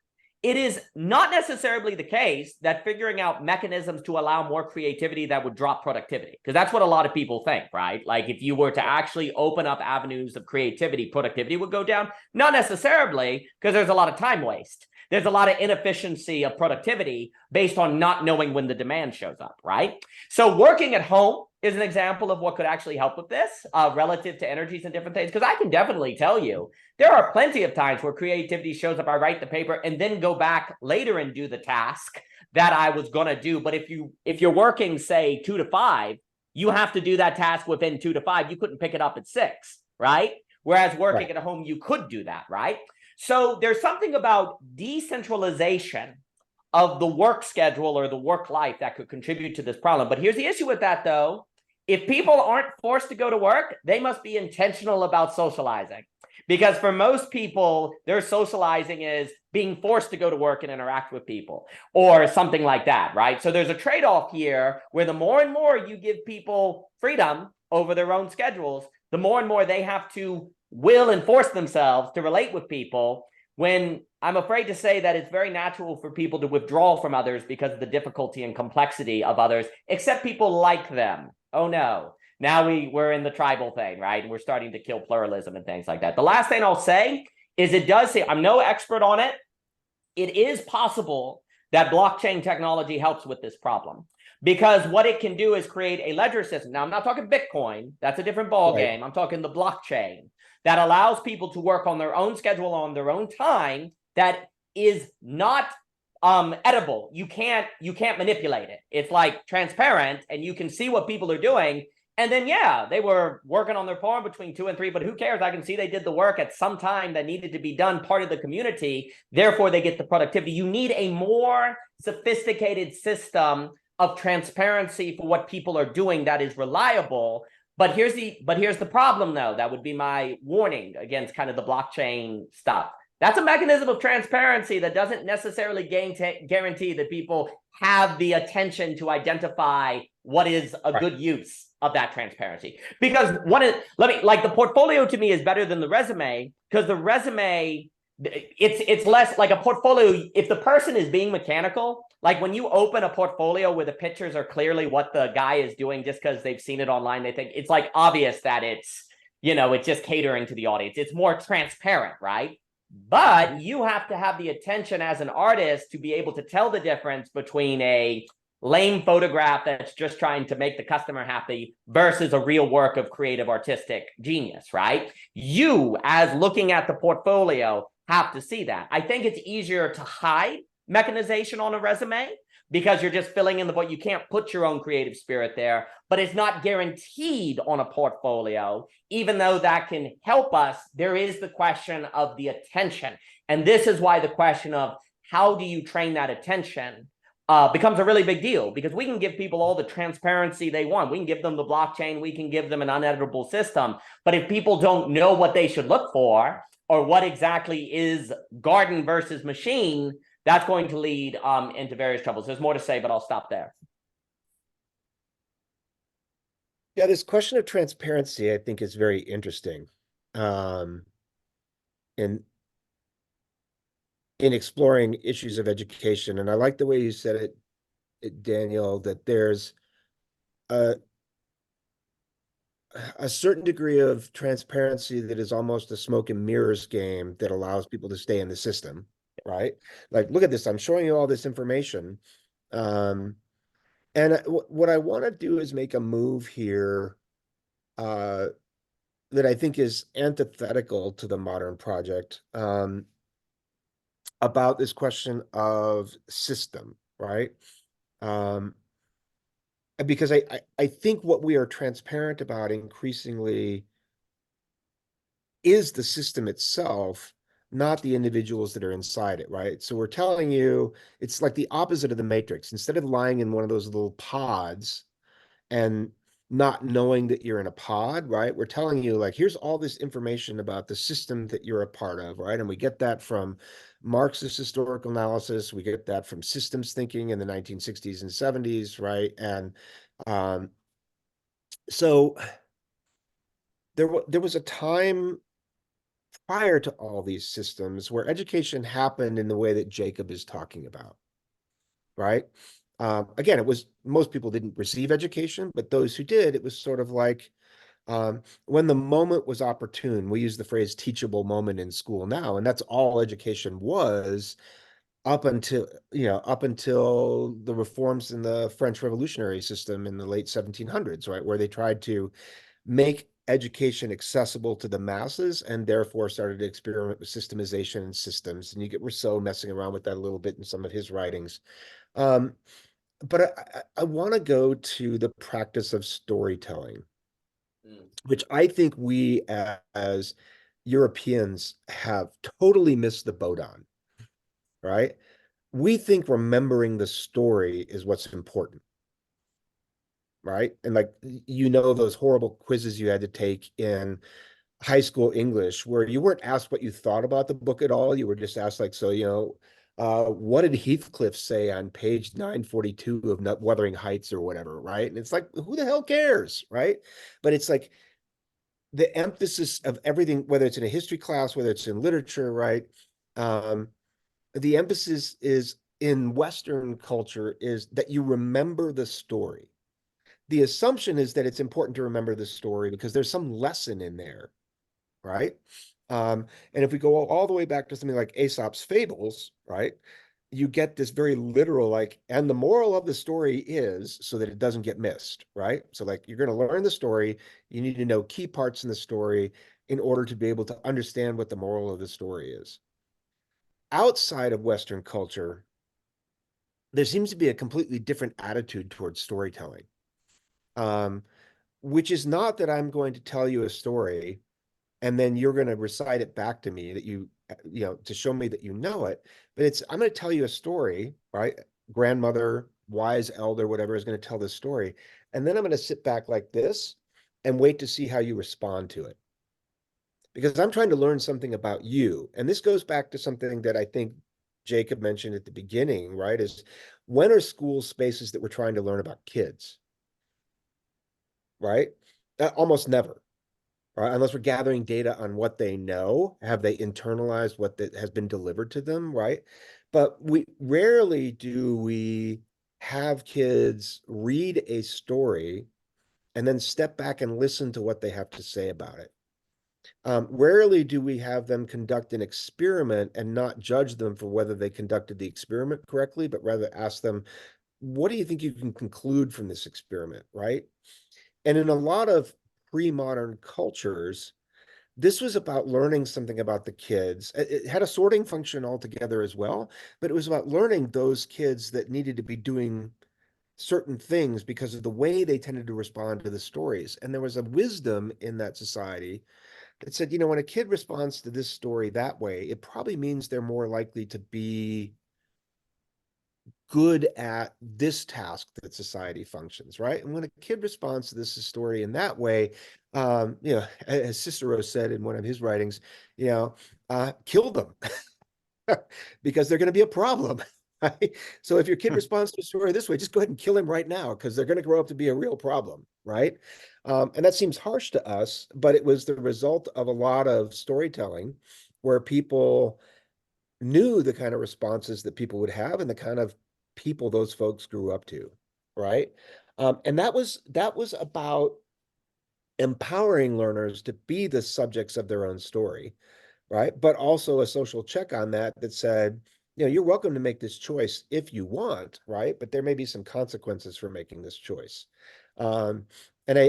it is not necessarily the case that figuring out mechanisms to allow more creativity that would drop productivity, because that's what a lot of people think, right? Like if you were to actually open up avenues of creativity, productivity would go down. Not necessarily, because there's a lot of time waste. There's a lot of inefficiency of productivity based on not knowing when the demand shows up, right? So working at home is an example of what could actually help with this relative to energies and different things. Because I can definitely tell you, there are plenty of times where creativity shows up, I write the paper and then go back later and do the task that I was going to do. But if you're working, say, 2 to 5, you have to do that task within 2 to 5. You couldn't pick it up at 6, right? Whereas working at home, you could do that, right? So there's something about decentralization of the work schedule or the work life that could contribute to this problem. But here's the issue with that, though. If people aren't forced to go to work, they must be intentional about socializing. Because for most people, their socializing is being forced to go to work and interact with people or something like that, right? So there's a trade-off here where the more and more you give people freedom over their own schedules, the more and more they have to will and force themselves to relate with people, when I'm afraid to say that it's very natural for people to withdraw from others because of the difficulty and complexity of others, except people like them. Oh no. Now we're in the tribal thing, right? And we're starting to kill pluralism and things like that. The last thing I'll say is it does say, I'm no expert on it. It is possible that blockchain technology helps with this problem. Because what it can do is create a ledger system. Now, I'm not talking Bitcoin. That's a different ballgame. I'm talking the blockchain that allows people to work on their own schedule, on their own time, that is not edible. You can't manipulate it. It's like transparent and you can see what people are doing. And then, yeah, they were working on their farm between 2 and 3, but who cares? I can see they did the work at some time that needed to be done, part of the community. Therefore, they get the productivity. You need a more sophisticated system of transparency for what people are doing that is reliable. But here's the problem, though. That would be my warning against kind of the blockchain stuff. That's a mechanism of transparency that doesn't necessarily guarantee that people have the attention to identify what is a good use of that transparency. Because the portfolio to me is better than the resume, because the resume, it's less like a portfolio. If the person is being mechanical, like when you open a portfolio where the pictures are clearly what the guy is doing just because they've seen it online, they think it's like obvious that it's just catering to the audience. It's more transparent, right? But you have to have the attention as an artist to be able to tell the difference between a lame photograph that's just trying to make the customer happy versus a real work of creative artistic genius, right? You, as looking at the portfolio, have to see that. I think it's easier to hide mechanization on a resume because you're just filling in the void. You can't put your own creative spirit there, but it's not guaranteed on a portfolio. Even though that can help us, there is the question of the attention. And this is why the question of how do you train that attention becomes a really big deal, because we can give people all the transparency they want. We can give them the blockchain, we can give them an uneditable system. But if people don't know what they should look for, or what exactly is garden versus machine, that's going to lead into various troubles. There's more to say, but I'll stop there. Yeah, this question of transparency, I think, is very interesting. In exploring issues of education. And I like the way you said it, Daniel, that there's a certain degree of transparency that is almost a smoke and mirrors game that allows people to stay in the system, right? Like, look at this, I'm showing you all this information. And what I want to do is make a move here that I think is antithetical to the modern project, about this question of system, right? Because I think what we are transparent about increasingly is the system itself, not the individuals that are inside it, right? So we're telling you, it's like the opposite of the Matrix. Instead of lying in one of those little pods and not knowing that you're in a pod, right? We're telling you, like, here's all this information about the system that you're a part of, right? And we get that from Marxist historical analysis. We get that from systems thinking in the 1960s and 70s, right? And so there was a time prior to all these systems where education happened in the way that Jacob is talking about, right? Again, it was, most people didn't receive education, but those who did, it was sort of like, when the moment was opportune. We use the phrase teachable moment in school now, and that's all education was up until, up until the reforms in the French revolutionary system in the late 1700s, right? Where they tried to make education accessible to the masses and therefore started to experiment with systemization and systems. And you get Rousseau messing around with that a little bit in some of his writings. But I want to go to the practice of storytelling, which I think we as Europeans have totally missed the boat on, right? We think remembering the story is what's important, right? And like, those horrible quizzes you had to take in high school English where you weren't asked what you thought about the book at all. You were just asked, like, so, what did Heathcliff say on page 942 of Wuthering Heights or whatever, right? And it's like, who the hell cares, right? But it's like the emphasis of everything, whether it's in a history class, whether it's in literature, right? The emphasis is in Western culture is that you remember the story. The assumption is that it's important to remember the story because there's some lesson in there, right? And if we go all the way back to something like Aesop's fables, right? You get this very literal, like, and the moral of the story is, so that it doesn't get missed, right? So like, you're going to learn the story. You need to know key parts in the story in order to be able to understand what the moral of the story is. Outside of Western culture, there seems to be a completely different attitude towards storytelling, which is not that I'm going to tell you a story and then you're going to recite it back to me that to show me that you know it. But it's, I'm going to tell you a story, right? Grandmother, wise elder, whatever is going to tell this story. And then I'm going to sit back like this and wait to see how you respond to it. Because I'm trying to learn something about you. And this goes back to something that I think Jacob mentioned at the beginning, right? Is when are school spaces that we're trying to learn about kids, right? Almost never. Right? Unless we're gathering data on what they know, have they internalized what that has been delivered to them, right? But we rarely do we have kids read a story and then step back and listen to what they have to say about it. Rarely do we have them conduct an experiment and not judge them for whether they conducted the experiment correctly, but rather ask them, what do you think you can conclude from this experiment, right? And in a lot of pre-modern cultures, this was about learning something about the kids. It had a sorting function altogether as well, but it was about learning those kids that needed to be doing certain things because of the way they tended to respond to the stories. And there was a wisdom in that society that said, when a kid responds to this story that way, it probably means they're more likely to be good at this task that society functions, right? And when a kid responds to this story in that way, you know, as Cicero said in one of his writings, you know, kill them because they're going to be a problem. Right? So if your kid responds to a story this way, just go ahead and kill him right now because they're going to grow up to be a real problem, right? And that seems harsh to us, but it was the result of a lot of storytelling where people knew the kind of responses that people would have and the kind of people those folks grew up to, right? And that was about empowering learners to be the subjects of their own story, right? But also a social check on that that said, you know, you're welcome to make this choice if you want, right? But there may be some consequences for making this choice. Um, and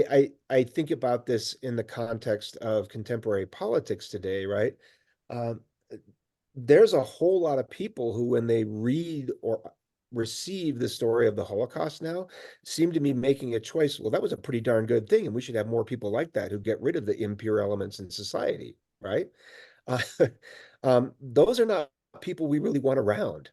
I think about this in the context of contemporary politics today, right? Um, there's a whole lot of people who, when they read or receive the story of the Holocaust now, seem to be making a choice. Well, that was a pretty darn good thing, and we should have more people like that who get rid of the impure elements in society, right? Uh, those are not people we really want around,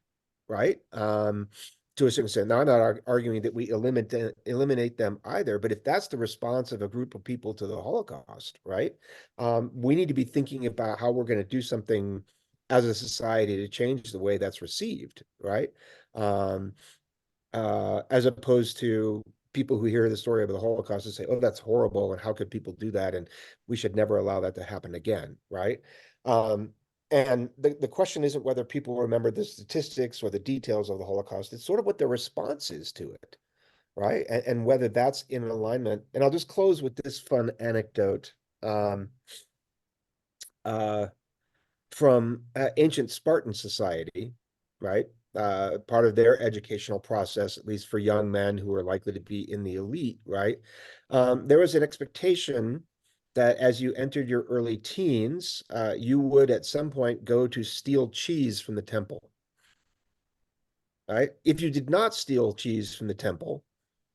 right? To a certain extent. Now, I'm not arguing that we eliminate them either, but if that's the response of a group of people to the Holocaust, right? We need to be thinking about how we're going to do something as a society to change the way that's received, right? Um, as opposed to people who hear the story of the Holocaust and say, "Oh, that's horrible," and how could people do that? And we should never allow that to happen again, right? Um, and the question isn't whether people remember the statistics or the details of the Holocaust. It's sort of what their response is to it, right? And whether that's in alignment. And I'll just close with this fun anecdote. Um, uh, from ancient Spartan society, right? Part of their educational process, at least for young men who are likely to be in the elite, right? There was an expectation that as you entered your early teens, you would at some point go to steal cheese from the temple, right? If you did not steal cheese from the temple,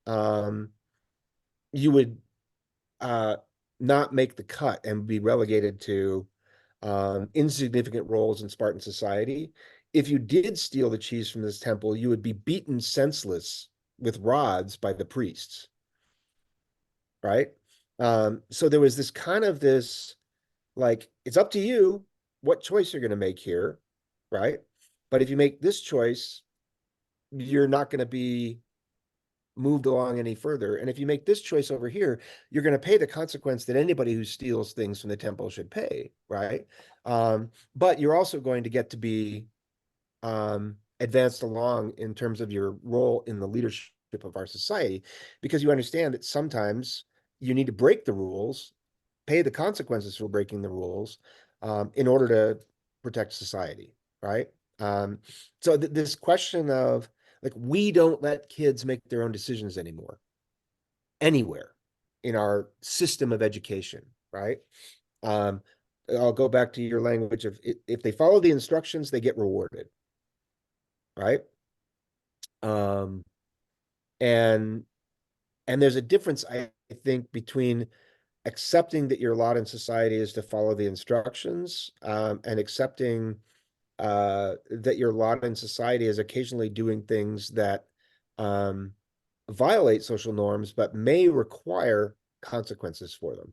um, you would uh, not make the cut and be relegated to insignificant roles in Spartan society. If you did steal the cheese from this temple, you would be beaten senseless with rods by the priests, right? So there was this kind of this, like, it's up to you what choice you're going to make here, right? But if you make this choice, you're not going to be moved along any further. And if you make this choice over here, you're going to pay the consequence that anybody who steals things from the temple should pay, right? But you're also going to get to be advanced along in terms of your role in the leadership of our society, because you understand that sometimes you need to break the rules, pay the consequences for breaking the rules, in order to protect society, right? Um, so this question of, like, we don't let kids make their own decisions anymore, anywhere in our system of education, right? Um, I'll go back to your language of, if they follow the instructions, they get rewarded, right? Um, and there's a difference, I think, between accepting that your lot in society is to follow the instructions, and accepting that your lot in society is occasionally doing things that um, violate social norms, but may require consequences for them,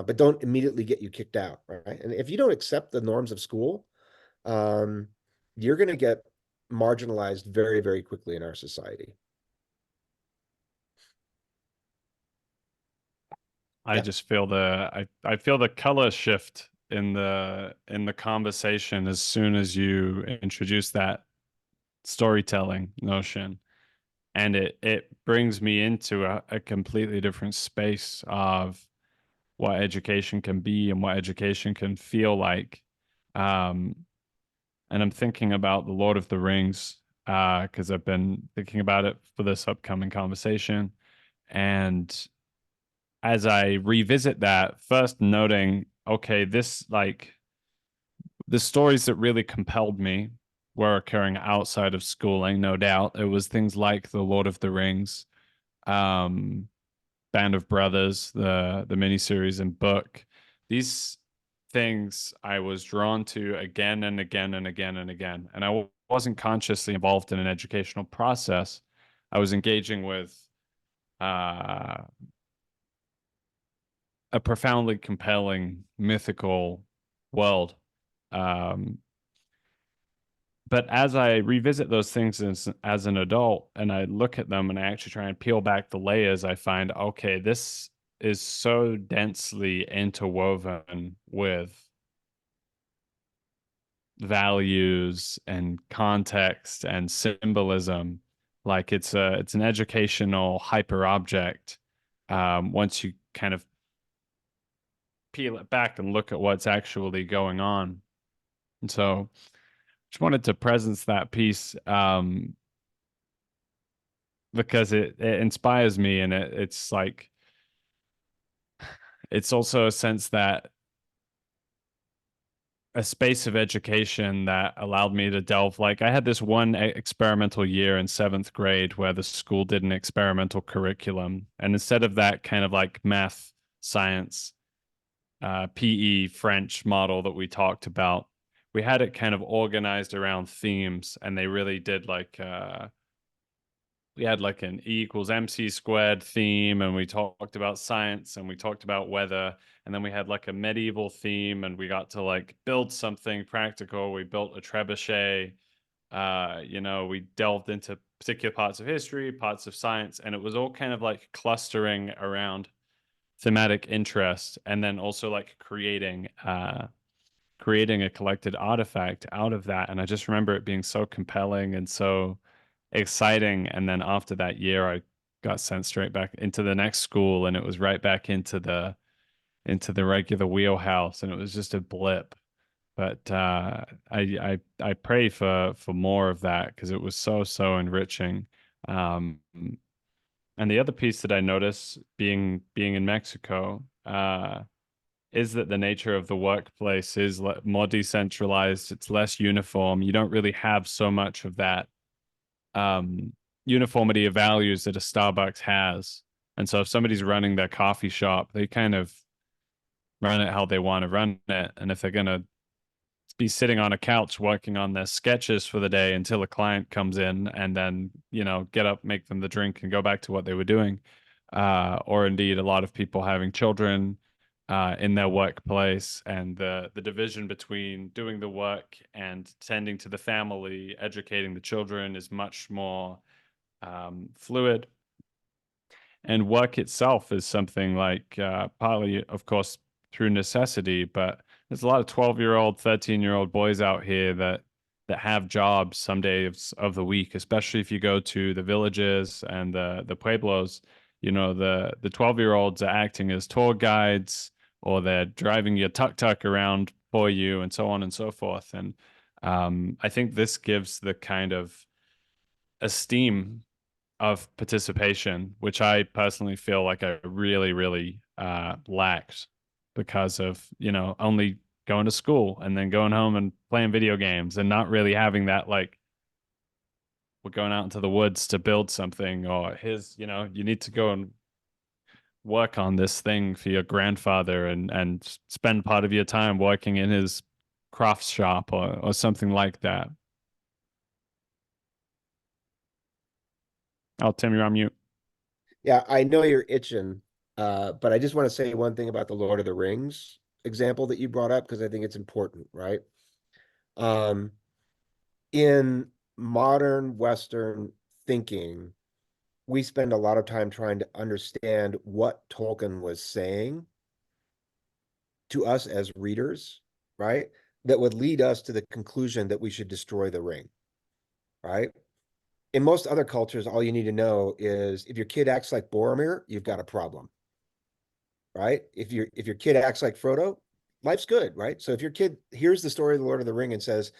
but don't immediately get you kicked out, right? And if you don't accept the norms of school, um, you're going to get marginalized very, very quickly in our society. I Yeah. just feel I feel the color shift in the conversation as soon as you introduce that storytelling notion. And it brings me into a completely different space of what education can be and what education can feel like. Um, and I'm thinking about the Lord of the Rings because I've been thinking about it for this upcoming conversation. And as I revisit that, first noting, okay, this like the stories that really compelled me were occurring outside of schooling, no doubt. It was things like the Lord of the Rings, um, Band of Brothers, the miniseries and book. These things I was drawn to again and again and again and again. And I wasn't consciously involved in an educational process. I was engaging with a profoundly compelling mythical world. But as I revisit those things as an adult and I look at them and I actually try and peel back the layers, I find, okay, this is so densely interwoven with values and context and symbolism. Like it's an educational hyper object. Once you kind of peel it back and look at what's actually going on. And so just wanted to presence that piece because it inspires me, and it's like it's also a sense that a space of education that allowed me to delve. Like I had this one experimental year in seventh grade where the school did an experimental curriculum, and instead of that kind of like math, science, PE, French model that we talked about, we had it kind of organized around themes, and they really did like we had like an E equals MC squared theme, and we talked about science, and we talked about weather, and then we had like a medieval theme, and we got to like build something practical. We built a trebuchet. We delved into particular parts of history, parts of science, and it was all kind of like clustering around thematic interest, and then also like creating a collected artifact out of that. And I just remember it being so compelling and so exciting. And then after that year, I got sent straight back into the next school, and it was right back into the regular wheelhouse, and it was just a blip. But I pray for more of that because it was so enriching. Um, and the other piece that I noticed being in Mexico, is that the nature of the workplace is more decentralized. It's less uniform. You don't really have so much of that uniformity of values that a Starbucks has. And so if somebody's running their coffee shop, they kind of run it how they want to run it. And if they're going to be sitting on a couch working on their sketches for the day until a client comes in, and then, get up, make them the drink, and go back to what they were doing. Or indeed, a lot of people having children in their workplace, and the division between doing the work and tending to the family, educating the children is much more fluid. And work itself is something like partly, of course, through necessity, but there's a lot of 12-year-old, 13-year-old boys out here that have jobs some days of the week, especially if you go to the villages and the pueblos. The 12-year-olds are acting as tour guides, or they're driving your tuk-tuk around for you, and so on and so forth. And I think this gives the kind of esteem of participation, which I personally feel like I really lacked because of, only going to school and then going home and playing video games, and not really having that, like, we're going out into the woods to build something, or you need to go and work on this thing for your grandfather, and spend part of your time working in his crafts shop, or something like that. Oh, Tim, you're on mute. Yeah, I know you're itching, but I just want to say one thing about the Lord of the Rings example that you brought up, because I think it's important, right? Um, in modern Western thinking, we spend a lot of time trying to understand what Tolkien was saying to us as readers, right? That would lead us to the conclusion that we should destroy the ring, right? In most other cultures, all you need to know is if your kid acts like Boromir, you've got a problem, right? If your kid acts like Frodo, life's good, right? So if your kid hears the story of the Lord of the Ring and says,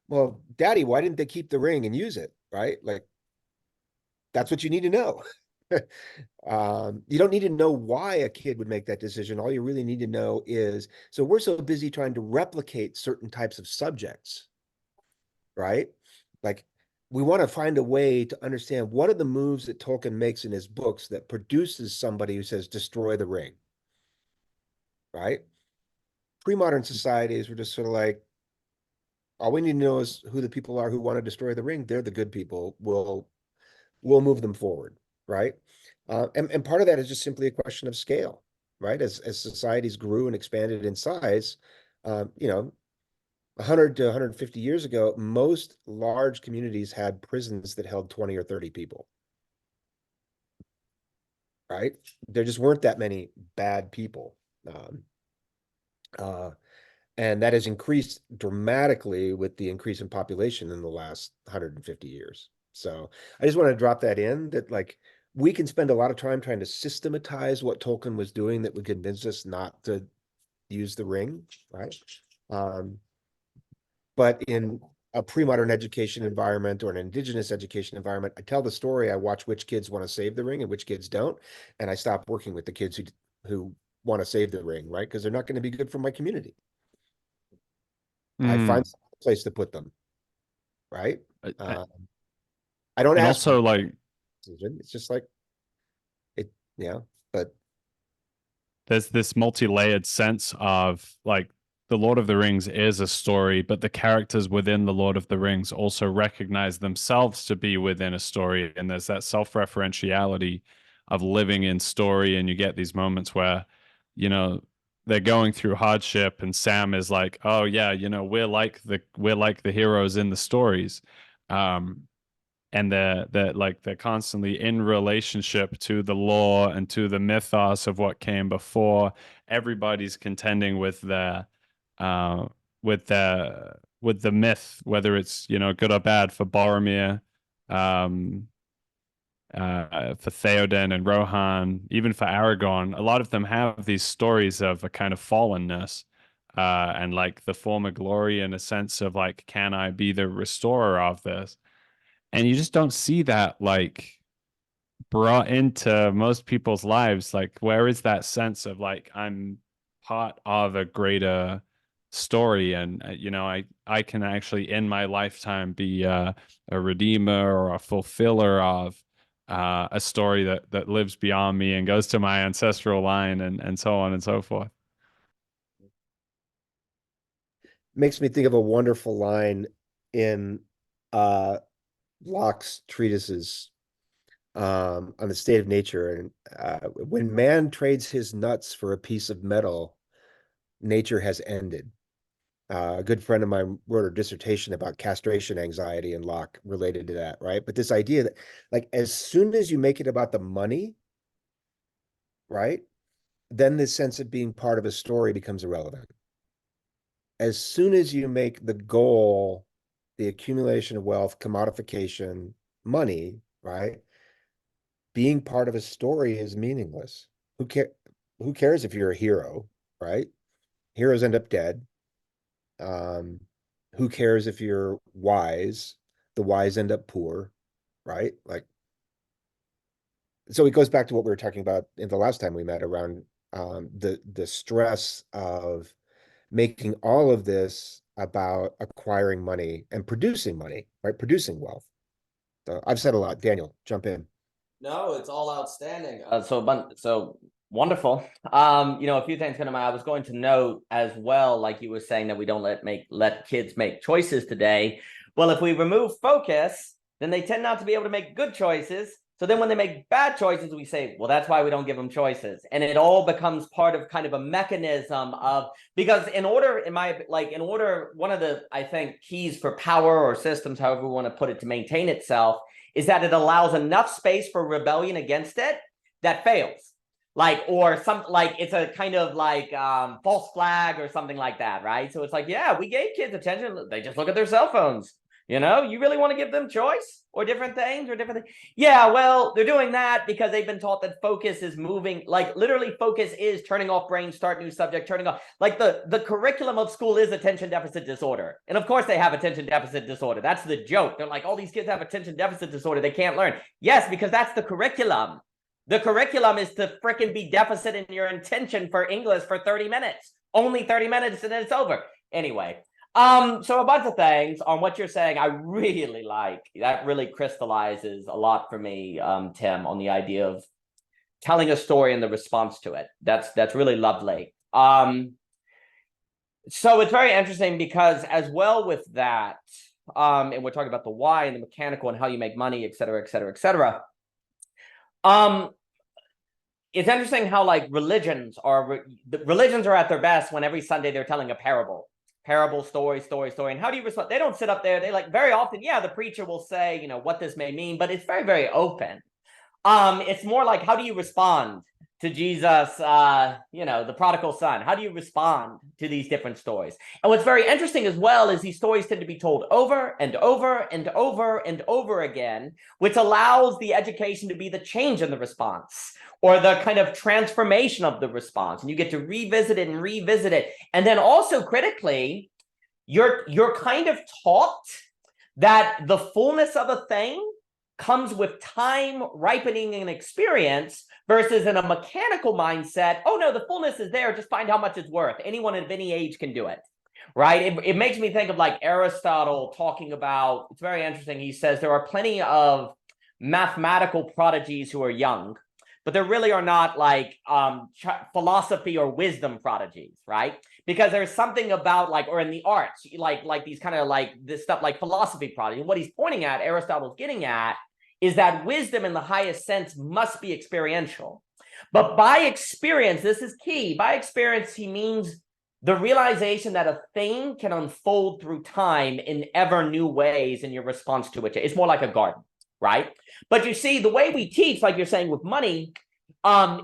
"Well, Daddy, why didn't they keep the ring and use it?" Right? Like, that's what you need to know. You don't need to know why a kid would make that decision. All you really need to know is, so we're so busy trying to replicate certain types of subjects, right? Like, we want to find a way to understand what are the moves that Tolkien makes in his books that produces somebody who says, destroy the ring, right? Pre-modern societies were just sort of like, All we need to know is who the people are who want to destroy the ring. They're the good people. We'll move them forward, right? And part of that is just simply a question of scale, right? As societies grew and expanded in size, you know, 100 to 150 years ago, most large communities had prisons that held 20 or 30 people, right? There just weren't that many bad people. Um, uh, and that has increased dramatically with the increase in population in the last 150 years. So I just want to drop that in that like we can spend a lot of time trying to systematize what Tolkien was doing that would convince us not to use the ring, right? Um, but in a pre-modern education environment or an indigenous education environment, I tell the story, I watch which kids want to save the ring and which kids don't, and I stop working with the kids who want to save the ring, right? Because they're not going to be good for my community. I find Mm. a place to put them, right? I- I don't and ask for also like decision. It's just like it, yeah. But there's this multi-layered sense of like the Lord of the Rings is a story, but the characters within the Lord of the Rings also recognize themselves to be within a story. And there's that self-referentiality of living in story. And you get these moments where, you know, they're going through hardship and Sam is like, oh yeah, you know, we're like the heroes in the stories. Um, and they're constantly in relationship to the lore and to the mythos of what came before. Everybody's contending uh with the myth, whether it's, you know, good or bad for Boromir, um for Theoden and Rohan, even for Aragorn. A lot of them have these stories of a kind of fallenness, and like the former glory in a sense of like, can I be the restorer of this? And you just don't see that like brought into most people's lives. Like, where is that sense of like, I'm part of a greater story, and you know, I can actually in my lifetime be a redeemer or a fulfiller of a story that lives beyond me and goes to my ancestral line, and so on and so forth. makes me think of a wonderful line in uh Locke's treatises on the state of nature. And when man trades his nuts for a piece of metal, nature has ended. A good friend of mine wrote a dissertation about castration anxiety and Locke related to that, right? But this idea that, like, as soon as you make it about the money, right, then this sense of being part of a story becomes irrelevant. As soon as you make the goal the accumulation of wealth, commodification, money, right, being part of a story is meaningless. Who care? Who cares if you're a hero, right? Heroes end up dead. Um, who cares if you're wise? The wise end up poor, right? Like, so it goes back to what we were talking about in the last time we met around the stress of making all of this about acquiring money and producing money, right? Producing wealth. So I've said a lot. Daniel, jump in. No, it's all outstanding. So wonderful. You know, a few things come to mind. I was going to note as well, like you were saying, that we don't let kids make choices today. Well, if we remove focus, then they tend not to be able to make good choices. So then when they make bad choices, we say, well, that's why we don't give them choices. And it all becomes part of kind of a mechanism of, because in order, one of the, I think, keys for power or systems, however we want to put it, to maintain itself, is that it allows enough space for rebellion against it that fails. Like, or some, like, it's a kind of like false flag or something like that, right? So it's like, yeah, we gave kids attention. They just look at their cell phones. You know, you really want to give them choice or different things or different things? Yeah, well, they're doing that because they've been taught that focus is moving, like literally focus is turning off brain, start new subject, turning off. Like the curriculum of school is attention deficit disorder. And of course they have attention deficit disorder. That's the joke. They're like, all these kids have attention deficit disorder. They can't learn. Yes, because that's the curriculum. The curriculum is to freaking be deficit in your intention for English for 30 minutes. Only 30 minutes and then it's over. Anyway, so a bunch of things on what you're saying, I really like. That really crystallizes a lot for me, Tim, on the idea of telling a story and the response to it. That's really lovely. So it's very interesting because as well with that, and we're talking about the why and the mechanical and how you make money, et cetera, et cetera, et cetera. It's interesting how like religions are at their best when every Sunday they're telling a parable, story. And how do you respond? They don't sit up there. They like very often, yeah, the preacher will say, you know, what this may mean, but it's very, very open. It's more like, how do you respond to Jesus, you know, the prodigal son? How do you respond to these different stories? And what's very interesting as well is these stories tend to be told over and over and over and over again, which allows the education to be the change in the response or the kind of transformation of the response. And you get to revisit it and revisit it. And then also critically, you're kind of taught that the fullness of a thing comes with time, ripening, and experience versus in a mechanical mindset, oh no, the fullness is there, just find how much it's worth. Anyone of any age can do it, right? It makes me think of like Aristotle talking about, it's very interesting, he says there are plenty of mathematical prodigies who are young, but there really are not like philosophy or wisdom prodigies, right? Because there's something about like, or in the arts, like these kind of like this stuff like philosophy prodigy. What he's pointing at, Aristotle's getting at, is that wisdom in the highest sense must be experiential. But by experience, this is key, by experience, he means the realization that a thing can unfold through time in ever new ways in your response to it. It's more like a garden, right? But you see, the way we teach, like you're saying with money,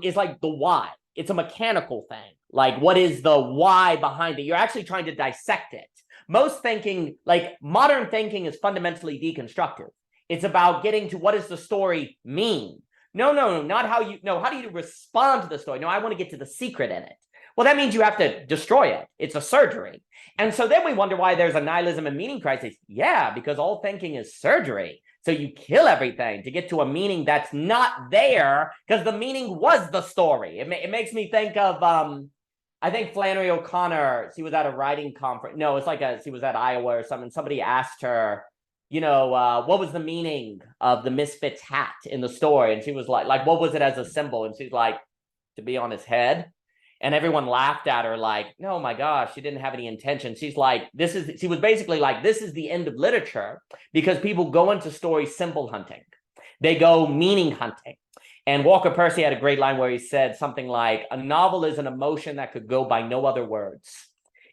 is like the why. It's a mechanical thing. Like, what is the why behind it? You're actually trying to dissect it. Most thinking, like modern thinking, is fundamentally deconstructive. It's about getting to what does the story mean? No, not how you know. How do you respond to the story? No, I want to get to the secret in it. Well, that means you have to destroy it. It's a surgery. And so then we wonder why there's a nihilism and meaning crisis. Yeah, because all thinking is surgery. So you kill everything to get to a meaning that's not there because the meaning was the story. It makes me think of, I think Flannery O'Connor, she was at a writing conference. No, it's like she was at Iowa or something. Somebody asked her, you know, what was the meaning of the Misfits hat in the story? And she was like, what was it as a symbol? And she's like, to be on his head. And everyone laughed at her like, no, my gosh, she didn't have any intention. She's like, she was basically like, this is the end of literature because people go into stories symbol hunting. They go meaning hunting. And Walker Percy had a great line where he said something like, a novel is an emotion that could go by no other words.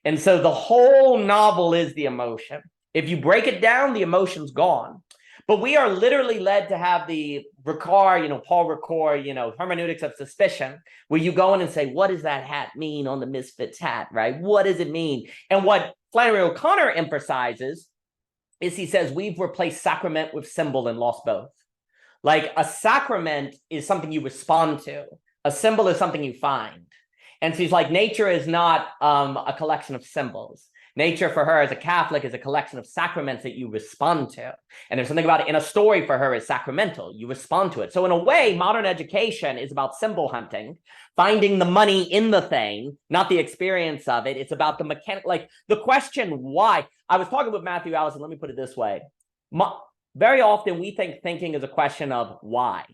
And so the whole novel is the emotion. If you break it down, the emotion's gone. But we are literally led to have the Ricard, you know, Paul Ricard, you know, hermeneutics of suspicion, where you go in and say, what does that hat mean on the Misfits hat, right? What does it mean? And what Flannery O'Connor emphasizes is he says, we've replaced sacrament with symbol and lost both. Like a sacrament is something you respond to. A symbol is something you find. And she's like, nature is not a collection of symbols. Nature for her as a Catholic is a collection of sacraments that you respond to. And there's something about it in a story for her is sacramental. You respond to it. So in a way, modern education is about symbol hunting, finding the money in the thing, not the experience of it. It's about the mechanic, like the question why. I was talking with Matthew Allison. Let me put it this way. Very often we think thinking is a question of why,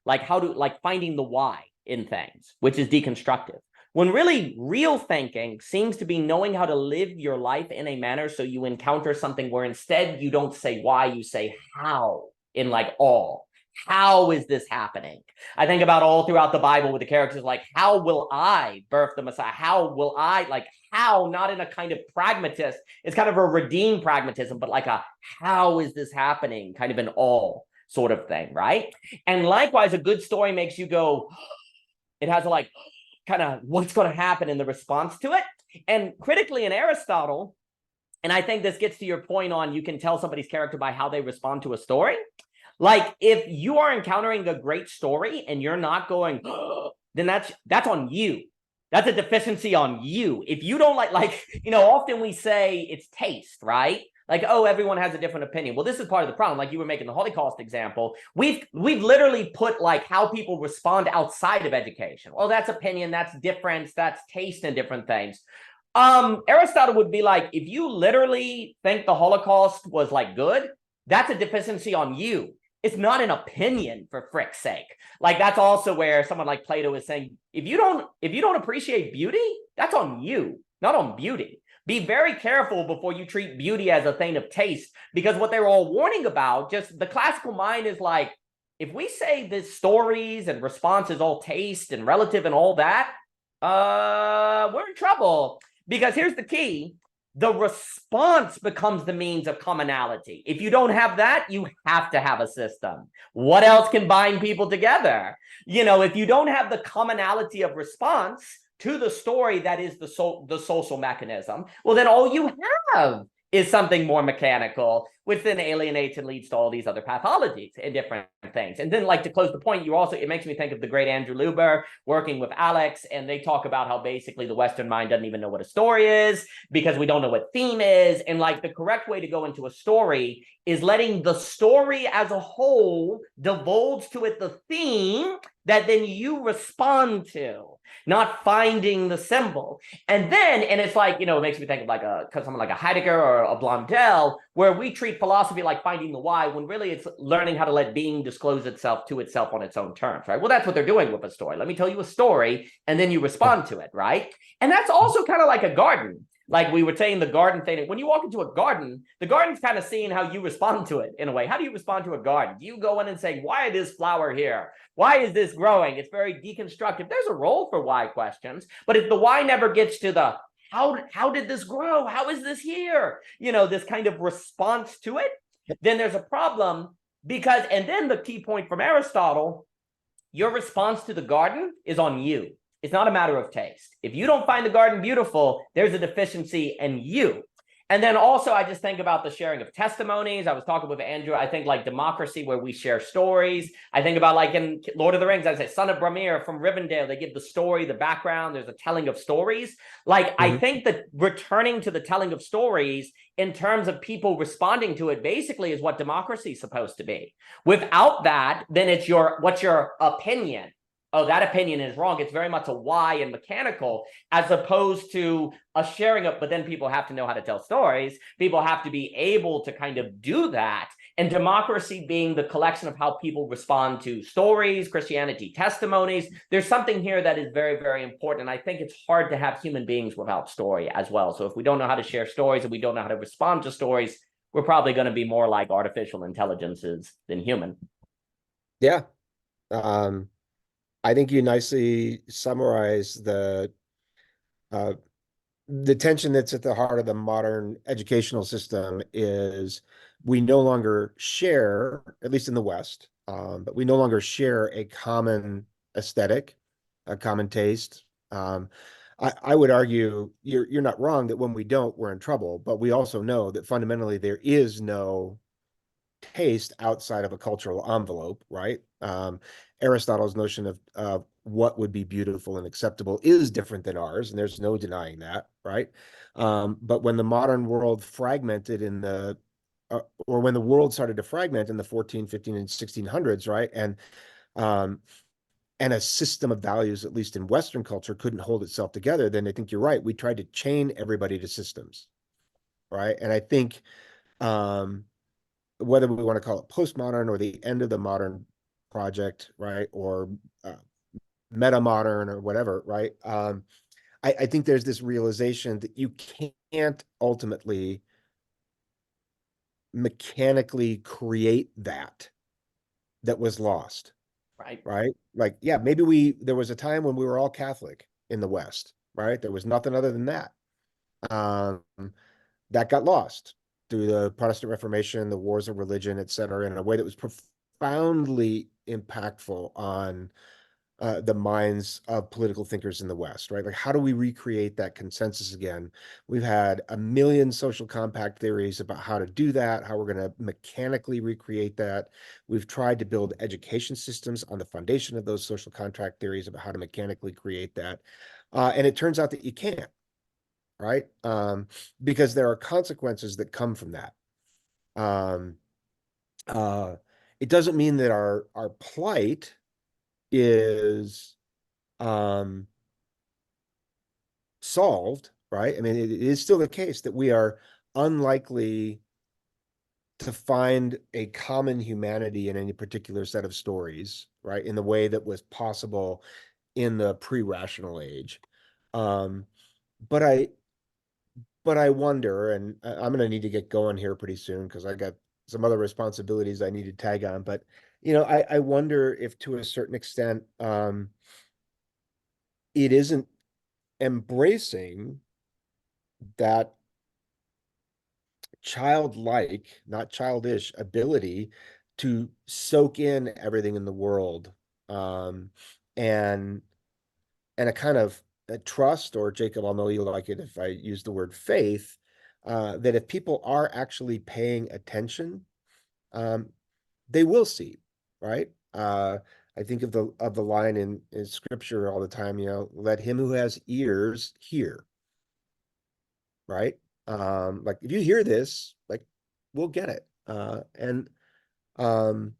like finding the why in things, which is deconstructive. When really real thinking seems to be knowing how to live your life in a manner so you encounter something where instead you don't say why, you say how in like all. How is this happening? I think about all throughout the Bible with the characters like, how will I birth the Messiah? How will I, like how, not in a kind of pragmatist, it's kind of a redeemed pragmatism, but like a how is this happening kind of an all sort of thing, right? And likewise, a good story makes you go, it has a like, kind of what's going to happen in the response to it. And critically in Aristotle, and I think this gets to your point on you can tell somebody's character by how they respond to a story. Like if you are encountering a great story and you're not going, then that's on you. That's a deficiency on you. If you don't like, you know, often we say it's taste, right? Like, oh, everyone has a different opinion. Well, this is part of the problem. Like you were making the Holocaust example. We've literally put like how people respond outside of education. Well, that's opinion, that's difference, that's taste in different things. Aristotle would be like, if you literally think the Holocaust was like good, that's a deficiency on you. It's not an opinion, for frick's sake. Like that's also where someone like Plato is saying, if you don't appreciate beauty, that's on you, not on beauty. Be very careful before you treat beauty as a thing of taste, because what they were all warning about, just the classical mind is like, if we say this stories and response is all taste and relative and all that, we're in trouble. Because here's the key. The response becomes the means of commonality. If you don't have that, you have to have a system. What else can bind people together? You know, if you don't have the commonality of response to the story that is the social mechanism, well, then all you have is something more mechanical, which then alienates and leads to all these other pathologies and different things. And then, like, to close the point, you also, it makes me think of the great Andrew Luber working with Alex, and they talk about how basically the Western mind doesn't even know what a story is because we don't know what theme is. And like, the correct way to go into a story is letting the story as a whole divulge to it the theme that then you respond to, not finding the symbol. And then, and it's like, you know, it makes me think of like someone like a Heidegger or a Blondel, where we treat philosophy like finding the why, when really it's learning how to let being disclose itself to itself on its own terms, right? Well, that's what they're doing with a story. Let me tell you a story, and then you respond to it, right? And that's also kind of like a garden. Like we were saying, the garden thing. When you walk into a garden, the garden's kind of seeing how you respond to it in a way. How do you respond to a garden? Do you go in and say, why is this flower here? Why is this growing? It's very deconstructive. There's a role for why questions, but if the why never gets to the how did this grow? How is this here? You know, this kind of response to it, then there's a problem. Because, and then the key point from Aristotle, your response to the garden is on you. It's not a matter of taste. If you don't find the garden beautiful, there's a deficiency in you. And then also, I just think about the sharing of testimonies. I was talking with Andrew, I think like democracy, where we share stories. I think about like in Lord of the Rings, I say, son of Bramir from Rivendell, they give the story, the background, there's a telling of stories. Like, I think that returning to the telling of stories in terms of people responding to it basically is what democracy is supposed to be. Without that, then it's what's your opinion? Oh, that opinion is wrong. It's very much a why and mechanical, as opposed to a sharing of, but then people have to know how to tell stories. People have to be able to kind of do that. And democracy being the collection of how people respond to stories, Christianity, testimonies. There's something here that is very, very important. And I think it's hard to have human beings without story as well. So if we don't know how to share stories and we don't know how to respond to stories, we're probably going to be more like artificial intelligences than human. Yeah. I think you nicely summarize the tension that's at the heart of the modern educational system is we no longer share, at least in the West, but we no longer share a common aesthetic, a common taste. I would argue you're not wrong that when we don't, we're in trouble, but we also know that fundamentally there is no taste outside of a cultural envelope, right? Aristotle's notion of what would be beautiful and acceptable is different than ours, and there's no denying that, right? But when the modern world fragmented in the, or when the world started to fragment in the 14, 15, and 1600s, right? And a system of values, at least in Western culture, couldn't hold itself together, then I think you're right. We tried to chain everybody to systems, right? And I think whether we want to call it postmodern or the end of the modern project, right? Or meta modern or whatever, right? I think there's this realization that you can't ultimately mechanically create that was lost, right? Like, yeah, maybe there was a time when we were all Catholic in the West, right? There was nothing other than that. That got lost through the Protestant Reformation, the wars of religion, et cetera, in a way that was profoundly impactful on the minds of political thinkers in the West, right? Like, how do we recreate that consensus again? We've had a million social compact theories about how to do that, how we're going to mechanically recreate that. We've tried to build education systems on the foundation of those social contract theories about how to mechanically create that. And it turns out that you can't, right? Because there are consequences that come from that. It doesn't mean that our plight is solved, right? I mean, it is still the case that we are unlikely to find a common humanity in any particular set of stories, right? In the way that was possible in the pre-rational age. But but I wonder, and I'm going to need to get going here pretty soon because I got some other responsibilities I need to tag on. But I wonder if to a certain extent, it isn't embracing that childlike, not childish ability to soak in everything in the world, um, and a kind of a trust, or Jacob, I'll know you like it if I use the word faith, that if people are actually paying attention, um, they will see, right? I think of the line in scripture all the time, let him who has ears hear, right? Like if you hear this, like we'll get it. And um,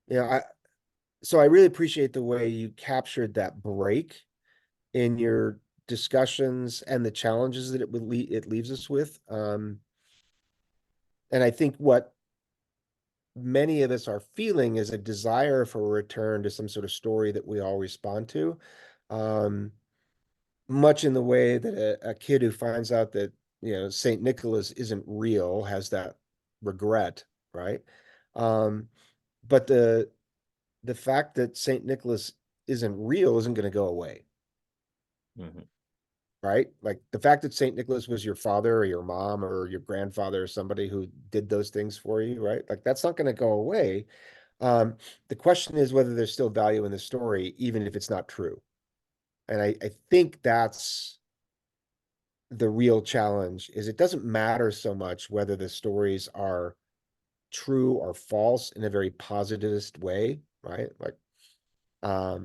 you know, I so I really appreciate the way you captured that break in your discussions and the challenges that it leaves us with. And I think what many of us are feeling is a desire for a return to some sort of story that we all respond to. Um, Much in the way that a kid who finds out that, Saint Nicholas isn't real has that regret, right? Um, but the fact that Saint Nicholas isn't real isn't going to go away. Mhm. Right? Like the fact that Saint Nicholas was your father or your mom or your grandfather or somebody who did those things for you, right? Like that's not going to go away. The question is whether there's still value in the story, even if it's not true. And I think that's the real challenge is it doesn't matter so much whether the stories are true or false in a very positivist way, right? Like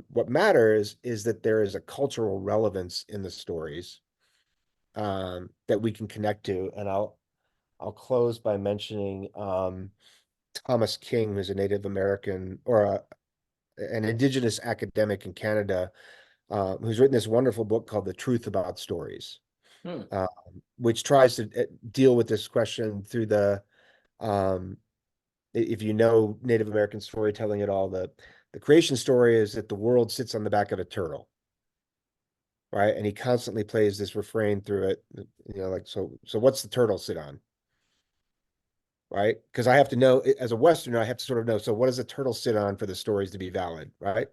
what matters is that there is a cultural relevance in the stories, that we can connect to. And I'll close by mentioning Thomas King, who's a Native American or an Indigenous academic in Canada, who's written this wonderful book called The Truth About Stories, Hmm. which tries to deal with this question through um, if you know Native American storytelling at all, the creation story is that the world sits on the back of a turtle, right? And he constantly plays this refrain through it, like, so what's the turtle sit on? Right? Because I have to know, as a Westerner, I have to sort of know, so what does a turtle sit on for the stories to be valid, right?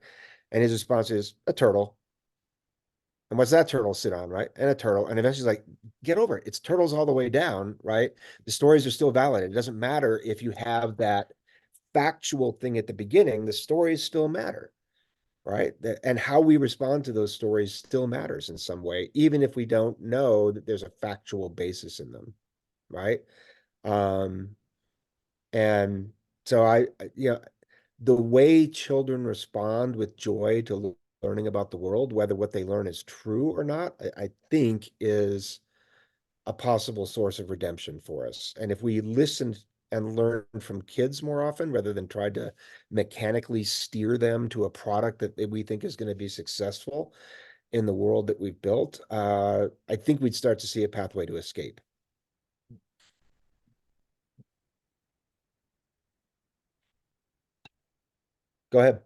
And his response is a turtle. And what's that turtle sit on, right? And a turtle. And eventually like, get over it. It's turtles all the way down, right? The stories are still valid. It doesn't matter if you have that factual thing at the beginning, the stories still matter, right? And how we respond to those stories still matters in some way, even if we don't know that there's a factual basis in them, right? Um, and so the way children respond with joy to learning about the world, whether what they learn is true or not, I think is a possible source of redemption for us. And if we listen and learn from kids more often, rather than try to mechanically steer them to a product that we think is going to be successful in the world that we've built, I think we'd start to see a pathway to escape. Go ahead.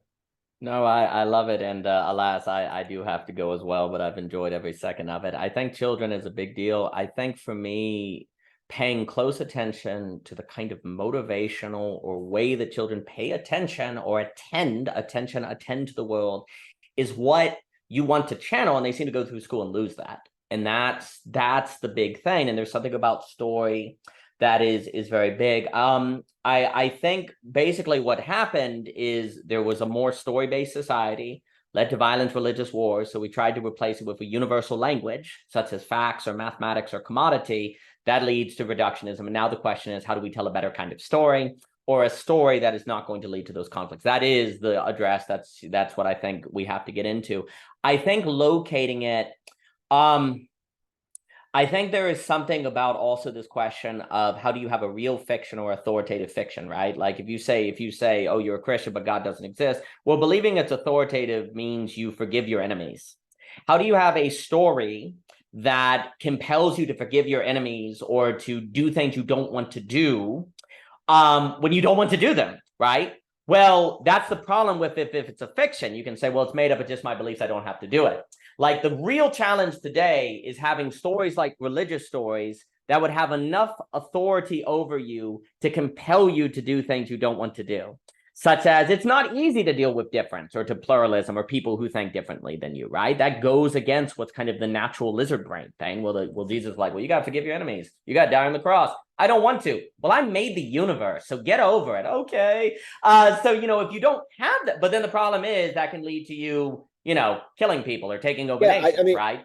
No, I love it. And alas, I do have to go as well, but I've enjoyed every second of it. I think children is a big deal. I think for me, paying close attention to the kind of motivational or way that children pay attention or attend to the world is what you want to channel. And they seem to go through school and lose that. And that's the big thing. And there's something about story that is very big. I think basically what happened is there was a more story-based society led to violent religious wars. So we tried to replace it with a universal language, such as facts or mathematics or commodity. That leads to reductionism. And now the question is, how do we tell a better kind of story, or a story that is not going to lead to those conflicts? That is the address. That's what I think we have to get into. I think locating it, I think there is something about also this question of how do you have a real fiction or authoritative fiction, right? Like if you say, oh, you're a Christian, but God doesn't exist. Well, believing it's authoritative means you forgive your enemies. How do you have a story that compels you to forgive your enemies or to do things you don't want to do when you don't want to do them, right? Well, that's the problem with if it's a fiction. You can say, well, it's made up of just my beliefs. I don't have to do it. Like the real challenge today is having stories like religious stories that would have enough authority over you to compel you to do things you don't want to do. Such as it's not easy to deal with difference or to pluralism or people who think differently than you, right? That goes against what's kind of the natural lizard brain thing. Well, Jesus is like, well, you got to forgive your enemies. You got to die on the cross. I don't want to. Well, I made the universe, so get over it. Okay. So, if you don't have that, but then the problem is that can lead to you, killing people or taking over nations, I mean, right?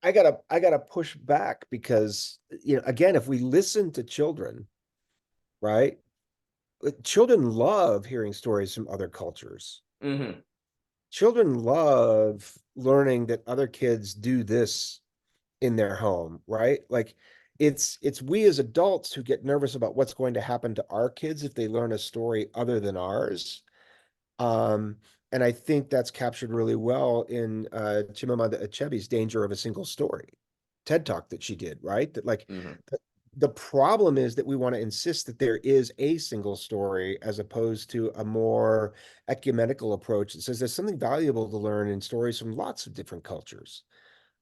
I gotta push back because, again, if we listen to children, right? Children love hearing stories from other cultures. Mm-hmm. Children love learning that other kids do this in their home, right? Like it's we as adults who get nervous about what's going to happen to our kids if they learn a story other than ours. Um, and I think that's captured really well in Chimamanda Achebe's Danger of a Single Story TED Talk that she did, right? That like Mm-hmm. the problem is that we want to insist that there is a single story as opposed to a more ecumenical approach that says there's something valuable to learn in stories from lots of different cultures.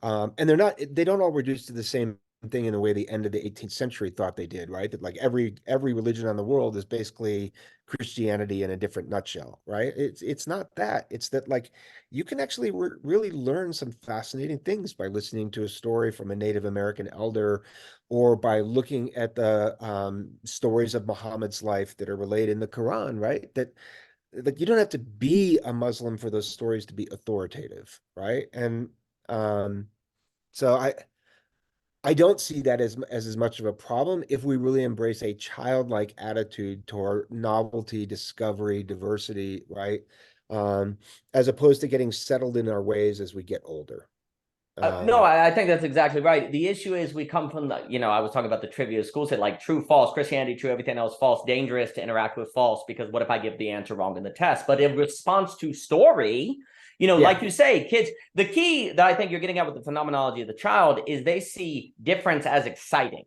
And they don't all reduce to the same thing in the way the end of the 18th century thought they did, right? That like every religion on the world is basically Christianity in a different nutshell, right? It's not that. It's that like you can actually really learn some fascinating things by listening to a story from a Native American elder or by looking at the stories of Muhammad's life that are relayed in the Quran, right? That like you don't have to be a Muslim for those stories to be authoritative, right? And um, so I don't see that as much of a problem if we really embrace a childlike attitude toward novelty, discovery, diversity, right? Um, as opposed to getting settled in our ways as we get older. No, I think that's exactly right. The issue is we come from the, I was talking about the trivia school said like true, false, Christianity, true, everything else false, dangerous to interact with false, because what if I give the answer wrong in the test? But in response to story, like you say, kids, the key that I think you're getting at with the phenomenology of the child is they see difference as exciting.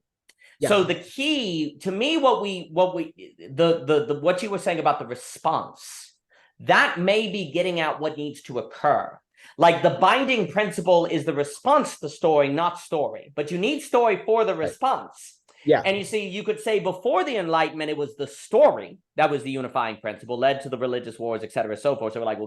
Yeah. So the key to me, what you were saying about the response, that may be getting at what needs to occur. Like the binding principle is the response to story, not story, but you need story for the response. Yeah. And you see, you could say before the Enlightenment, it was the story that was the unifying principle, led to the religious wars, et cetera, so forth. So we're like,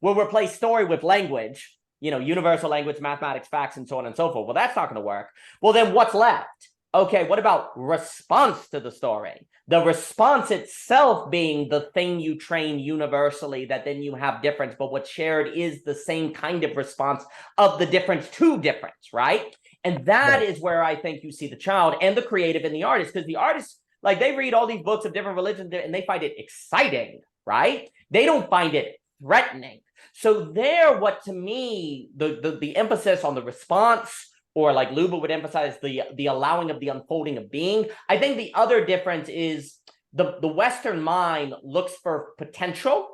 we'll replace story with language, universal language, mathematics, facts, and so on and so forth. Well, that's not going to work. Well, then what's left? Okay, what about response to the story? The response itself being the thing you train universally that then you have difference, but what's shared is the same kind of response of the difference to difference, right? And that is where I think you see the child and the creative and the artist, because the artists, like they read all these books of different religions and they find it exciting, right? They don't find it threatening. So there, what to me, the emphasis on the response, or like Luba would emphasize the allowing of the unfolding of being. I think the other difference is the Western mind looks for potential,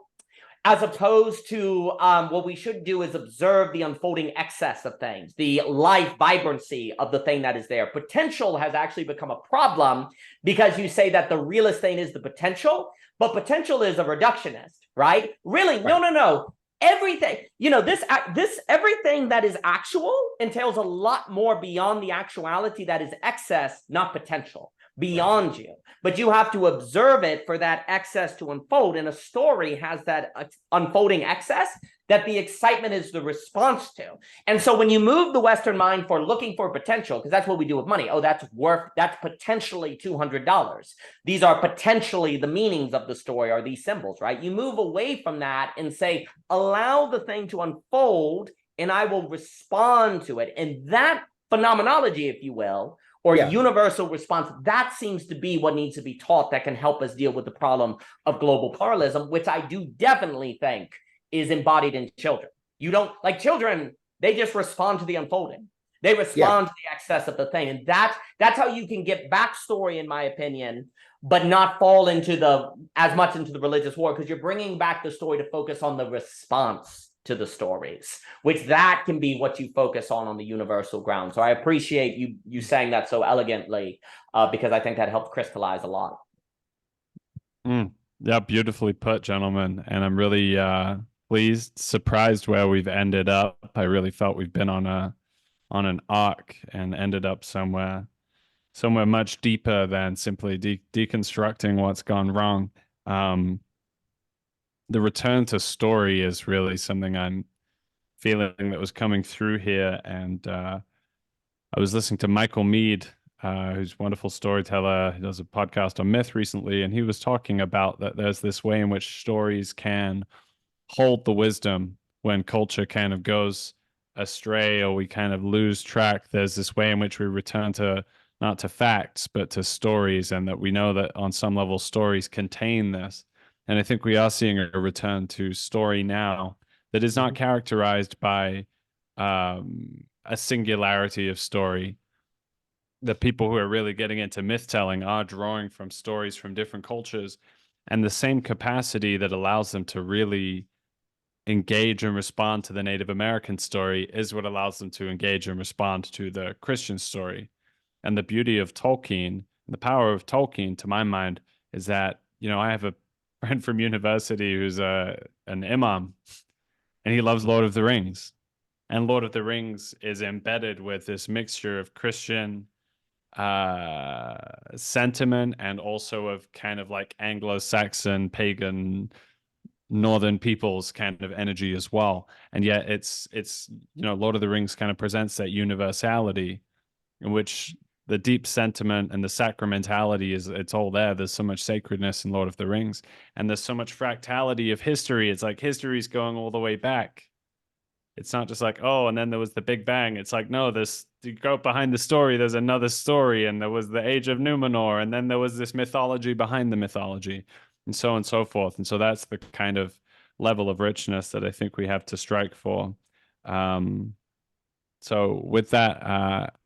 as opposed to what we should do is observe the unfolding excess of things, the life vibrancy of the thing that is there. Potential has actually become a problem because you say that the realest thing is the potential, but potential is a reductionist, right? Really, no. Everything, this everything that is actual entails a lot more beyond the actuality that is excess, not potential, beyond you. But you have to observe it for that excess to unfold. And a story has that unfolding excess that the excitement is the response to. And so when you move the Western mind for looking for potential, because that's what we do with money. Oh, that's potentially $200. These are potentially the meanings of the story, are these symbols, right? You move away from that and say, allow the thing to unfold and I will respond to it. And that phenomenology, if you will, or universal response, that seems to be what needs to be taught that can help us deal with the problem of global pluralism, which I do definitely think is embodied in children. You don't, like children, they just respond to the unfolding. They respond to the excess of the thing. And that's how you can get backstory, in my opinion, but not fall as much into the religious war, because you're bringing back the story to focus on the response to the stories, which that can be what you focus on the universal ground. So I appreciate you saying that so elegantly, because I think that helped crystallize a lot. Yeah, beautifully put, gentlemen. And I'm really pleased, surprised where we've ended up. I really felt we've been on an arc and ended up somewhere much deeper than simply deconstructing what's gone wrong. Um, the return to story is really something I'm feeling that was coming through here. And I was listening to Michael Mead, who's a wonderful storyteller. He does a podcast on myth recently, and he was talking about that there's this way in which stories can hold the wisdom when culture kind of goes astray or we kind of lose track. There's this way in which we return to not to facts, but to stories, and that we know that on some level stories contain this. And I think we are seeing a return to story now that is not characterized by a singularity of story. The people who are really getting into myth telling are drawing from stories from different cultures, and the same capacity that allows them to really engage and respond to the Native American story is what allows them to engage and respond to the Christian story. And the beauty of Tolkien, the power of Tolkien, to my mind, is that, I have a friend from university who's an imam, and he loves Lord of the Rings. And Lord of the Rings is embedded with this mixture of Christian sentiment and also of kind of like Anglo-Saxon pagan northern peoples kind of energy as well. And yet it's Lord of the Rings kind of presents that universality in which the deep sentiment and the sacramentality it's all there. There's so much sacredness in Lord of the Rings, and there's so much fractality of history. It's like history's going all the way back. It's not just like, oh, and then there was the Big Bang. It's like, no, this, you go behind the story, there's another story, and there was the Age of Numenor, and then there was this mythology behind the mythology, and so on and so forth. And so that's the kind of level of richness that I think we have to strike for. So with that,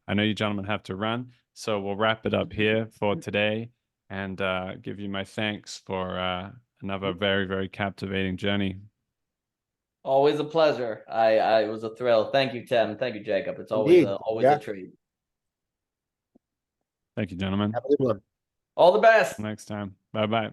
I know you gentlemen have to run, so we'll wrap it up here for today, and give you my thanks for another very, very captivating journey. Always a pleasure. It was a thrill. Thank you, Tim. Thank you, Jacob. It's always Indeed. always Yeah. a treat. Thank you, gentlemen. Have a good one. All the best. Next time. Bye bye.